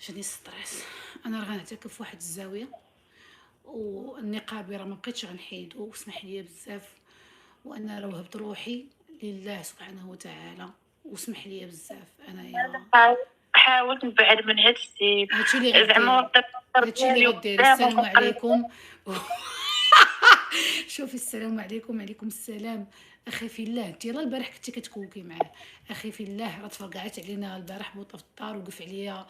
جاني ستريس، انا راه غنعتكف في واحد الزاويه والنقاب راه ما بقيتش غنحيدو واسمح لي بزاف، وانا راه وهبت روحي لله سبحانه وتعالى واسمح لي بزاف. انا حاولت نبعد من هادشي اللي زعما هادشي اللي غديري. السلام عليكم شوفي السلام عليكم. وعليكم السلام. اخي في الله انت يلاه البارح كنتي كتكوكي معاه. اخي في الله راه تفرقعت علينا البارح بوطه في الدار وقف عليا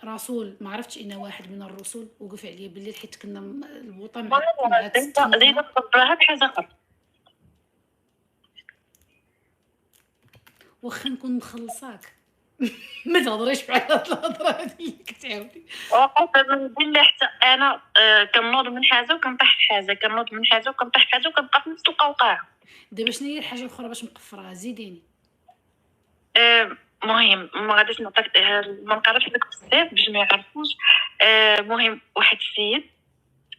رسول ما عرفتش انه واحد من الرسل وقف عليا بالليل حيت كنا البوطه مع زيد نصبرها بحاجه اخرى. واخا نكون مخلصاك ما تهضريش بحال هاد الهضره هادي اللي كتعاودي. وقت نقول لي حتى انا كنوض من حاجه وكنطيح في حاجه، كنوض من حاجه وكنطيح في حاجه وكنبقى في نفس القوقعه. دابا شنو هي الحاجه الاخرى باش مقفراها؟ زيديني. مهم ما غاديش نعطيك ما نقربش لك بزاف باش ما يعرفوش. مهم واحد السيد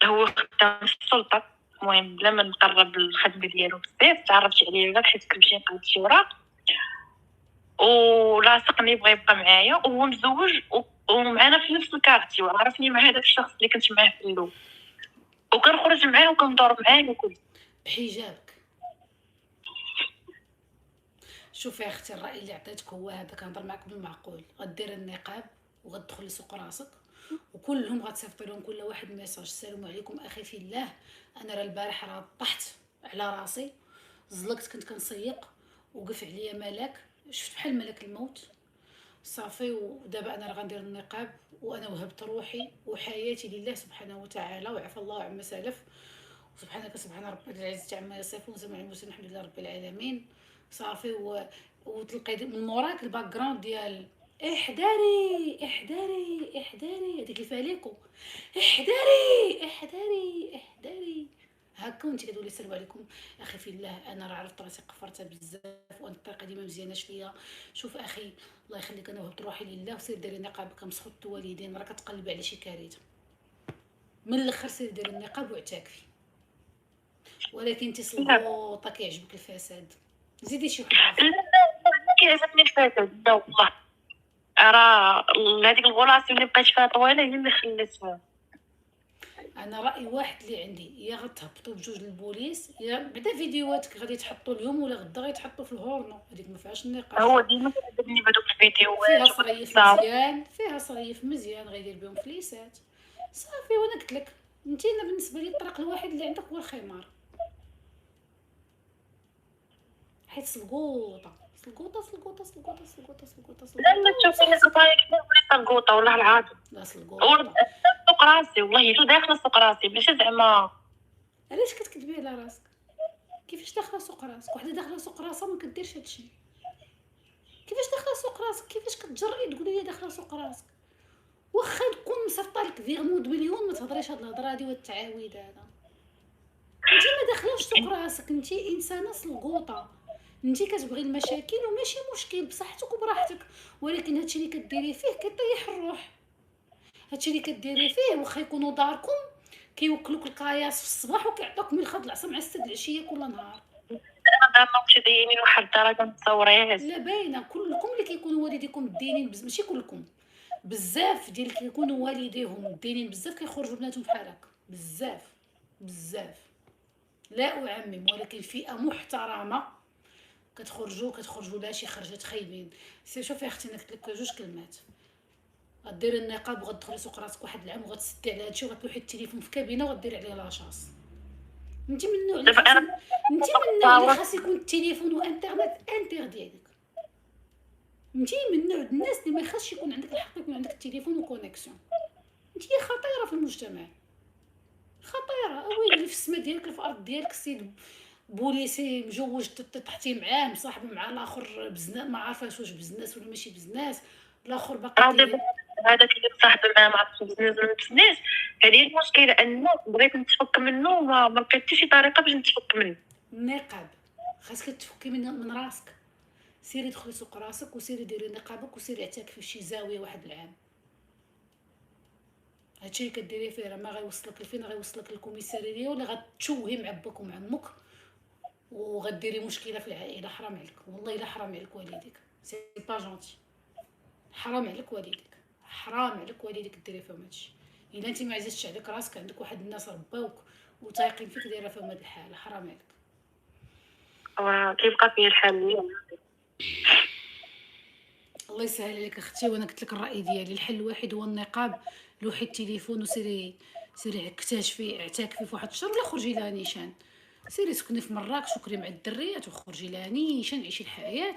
هو خدام في السلطه، المهم بلا ما نقرب الخدمه ديالو بزاف تعرفت عليه غير حيت كنت مشيت نقلب شي وراق ولاصقني بغى يبقى معايا وهو مزوج ومعانا في نفس الكارتي وعرفني مع هذاك الشخص اللي كنت معاه في الاول وكنخرج معاه وكندور معاه وكل. بحجابك. شوفي يا اختي، الراي اللي عطيتك هو هذا، كنهضر معاك بالمعقول. غدير النقاب وغتدخلي سوق راسك وكلهم غتصيفطي لهم كل واحد ميساج: السلام عليكم اخي في الله، انا راه البارح راه طحت على راسي، زلقت، كنت كنسيق، وقف عليا ملاك، شفت بحال ملك الموت صافي، ودابا انا راه غندير النقاب وانا وهبت روحي وحياتي لله سبحانه وتعالى وعفى الله عما سلف، سبحانك سبحان ربي العزة عما يصفون، سمع المرسلين، الحمد لله رب العالمين. صافي وتلقاي من موراك الباك جراوند ديال احذري احذري احذري، هذيك الفاليكو، احذري احذري احذري، هكا وانت كتقولي السلام عليكم اخي في الله، انا راه عرفت راسي قفرتها بزاف وانت الطريقه دي ما مزياناش ليا. شوف اخي الله يخليك، انا وهبت روحي لله، وسير ديري نقابك مسخوط الوالدين، راه كتقلبي على شي كارثه. من الاخر سير ديري النقاب واعتكفي، ولكن انت سلطه كيعجبك الفساد. زيدي شي وحده. لا كيعجبني الفساد، لا والله راه هذيك الغلاصه اللي بقيت فيها طويله هي اللي خلاتها. انا راي واحد اللي عندي، يا غتهبطوا بجوج للبوليس، يا بعدا فيديوهاتك غادي تحطوا اليوم ولا غدا غيتحطوا في الهورنو، هذيك ما فيهاش النقاش. هو ديما كيعجبني بدوك الفيديوهات فيها صريف مزيان، فيها صريف مزيان غيدير بهم فليسات صافي. وانا قلت لك انت، انا بالنسبه لي الطريق الوحيد اللي عندك هو الخمار، حيت سلقوطه سلقوطه سلقوطه سلقوطه سلقوطه سلقوطه. لا تشوفيني صفايك ولا سلقوطه والله العظيم. لا سلقوطه سوق راسي والله جو داخله سوق راسي ماشي زعما. علاش كتكذبي على راسك؟ كيفاش داخله سوق راسك؟ وحده داخله سوق راسها ما كديرش هادشي. كيفاش داخله سوق راسك؟ كيفاش كتجرئي تقولي لي داخله سوق راسك؟ واخا نكون مصيفطه لك فيغمود مليون ما تهضريش هاد الهضره هادي والتعاويد هذا. انت ما داخلاش سوق راسك، انت انسانه سلقوطه، انت كتبغي المشاكل وماشي مشكل بصحتك وبراحتك، ولكن هادشي اللي كديري فيه كيطيح الروح. هادشي اللي كديري فيه واخا يكونوا داركم كيوكلوك الكاياس في الصباح وكيعطوك من الخض العصا مع 6 العشيه كل نهار. انا دابا ماشي دايرين واحد الدرجه متصوريهاش. لا باينه كلكم اللي كيكونوا والديكم دينين ماشي كلكم، بزاف ديال اللي كيكونوا والديهم دينين بزاف كيخرجوا بناتهم بحال هكا، بزاف بزاف. لا اعمم، ولكن فئه محترمه كتخرجوا لا شي خرجات خايبين. شوفي اختي، انا قلت لك جوج كلمات: غديري النقاب وغتدخلي سوق راسك واحد العام وغتسدي على هادشي وغتلوحي التليفون في كابينه وغديري عليه لاصاص. انت من النوع اللي خاص يكون التليفون وانترنت انتردي عليك. انت من نوع الناس اللي ما خاصش يكون عندك الحق يكون عندك التليفون وكونيكسيون. انت خطيره في المجتمع، خطيره. ويلي في السما ديالك في الارض ديالك السيد بوليسي مجوج تحتي معاه مصاحب مع الاخر بزناس، ما عارفاش واش بزناس ولا ماشي بزناس، الاخر باقي هذاك اللي صاحب معاه ما عرفتش بزنس ولا بزنس. هذه المشكله انه بغيت نتفك منه ما لقيتش شي طريقه باش نتفك منه. النقاب خاصك تفكي من راسك. سيري دخلي سوق راسك وسيري ديري نقابك وسيري اعتكفي في شي زاويه واحد العام. هادشي اللي كديري فيه راه ما غيوصلك لفين، غيوصلك للكوميساريه ولا غتشوهي مع باك ومع امك وغديري مشكله في العائله. حرام عليك والله، الا حرام عليك والديك، سي با جونتي، حرام عليك والديك، حرام عليك والديك ديري فيهم هادشي. الا انت ما عزيزتش عليك راسك، عندك واحد الناس رباوك وتايقين فيك دايره فيهم هاد الحاله، حرام عليك. كيبقى فيا الحال. الله يسهل عليك اختي، وانا قلت لك الراي ديالي، الحل الوحيد هو النقاب. لوحي التليفون وسيري اكتشفي اعتكفي في واحد الشهر ولا خرجي لها نيشان، سيري سكني في مراكش وكري مع الدريات وخرجي لها نيشان، عيشي الحياه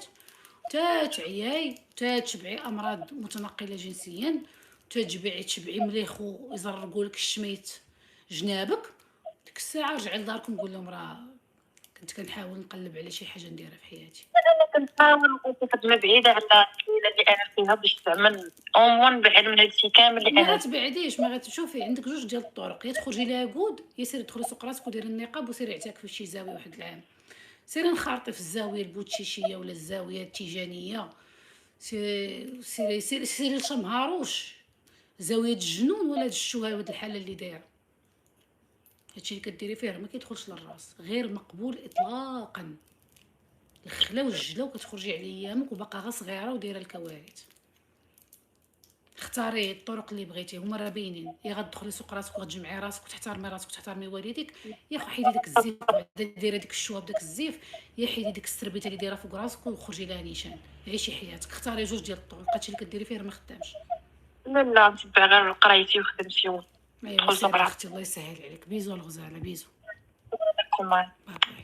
تعياي تشبعي امراض متنقله جنسيا، تشبعي مليح ويزرقوا لك الشميت جنابك. ديك الساعه رجعي لداركم قول لهم راه كنت كنحاول نقلب على شي حاجه نديرها في حياتي. انا كنحاول نلقى خدمه بعيده على العائله اللي انا فيها باش تعمل اون بعد من هادشي كامل اللي ما انا غتبعديش، ما غتشوفي عندك جوج ديال الطرق، يا تخرجي لها كود، يا سيري دخلي سوق راسك وديري النقاب وسيري اعتكفي في شي زاويه واحد العام، سيري نخرطي في الزاويه البوتشيشيه ولا الزاويه التيجانيه، سيري لشمهاروش، زاويه الجنون ولا الشوهه هاد الحاله اللي دايره. هادشي اللي كديري فيه راه ما كيدخلش للراس، غير مقبول اطلاقا. الخلا والجلا وكتخرجي على ايامك وباقا غا صغيره ودايره الكوارث. اختاري الطرق اللي بغيتي، هما راه باينين، يا غتدخلي سوق راسك وغتجمعي راسك وتحترمي راسك وتحترمي والديك، يا حيدي داك الزيف بعدا دايره ديك الشوه بداك الزيف، يا حيدي ديك السربيته اللي دايره فوق راسك وخرجي لها نيشان. عيشي حياتك، اختاري جوج ديال الطرق، هادشي اللي كديري فيه راه ما خدامش. لا نتبع غير قرايتي وخدمتي ايوا ندخل سيري سوق اختي، الله يسهل عليك. بيزو الغزاله، بيزو، راسي. باي باي.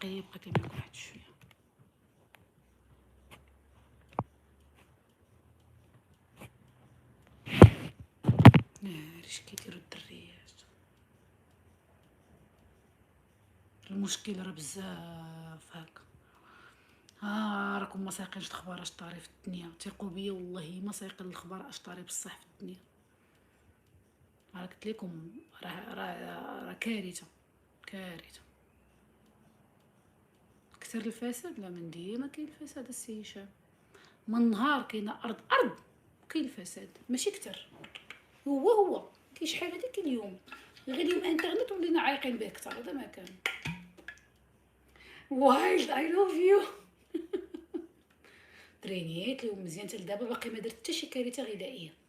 بقيت معاك واحد شويه. اش كيديروا الدريات؟ المشكل راه بزاف هكا. راكم ما سايقينش الاخبار اش طاري في الدنيا، ثقوا بيا والله ما سايقين الاخبار اش طاري بصح في الدنيا. قلت لكم راه كارثه كارثه. كثر الفساد، لا من ديما كاين الفساد السي هشام، من نهار كاينه ارض كاين الفساد ماشي كتر. هو كاين شحال هذيك اليوم، غير اليوم انترنت ولينا عايقين به كتر. هذا ما كان وايلد اي لوف يو. ترينيت اليوم مزيان حتى لدابا باقي ما درت حتى شي كارثه غذائيه.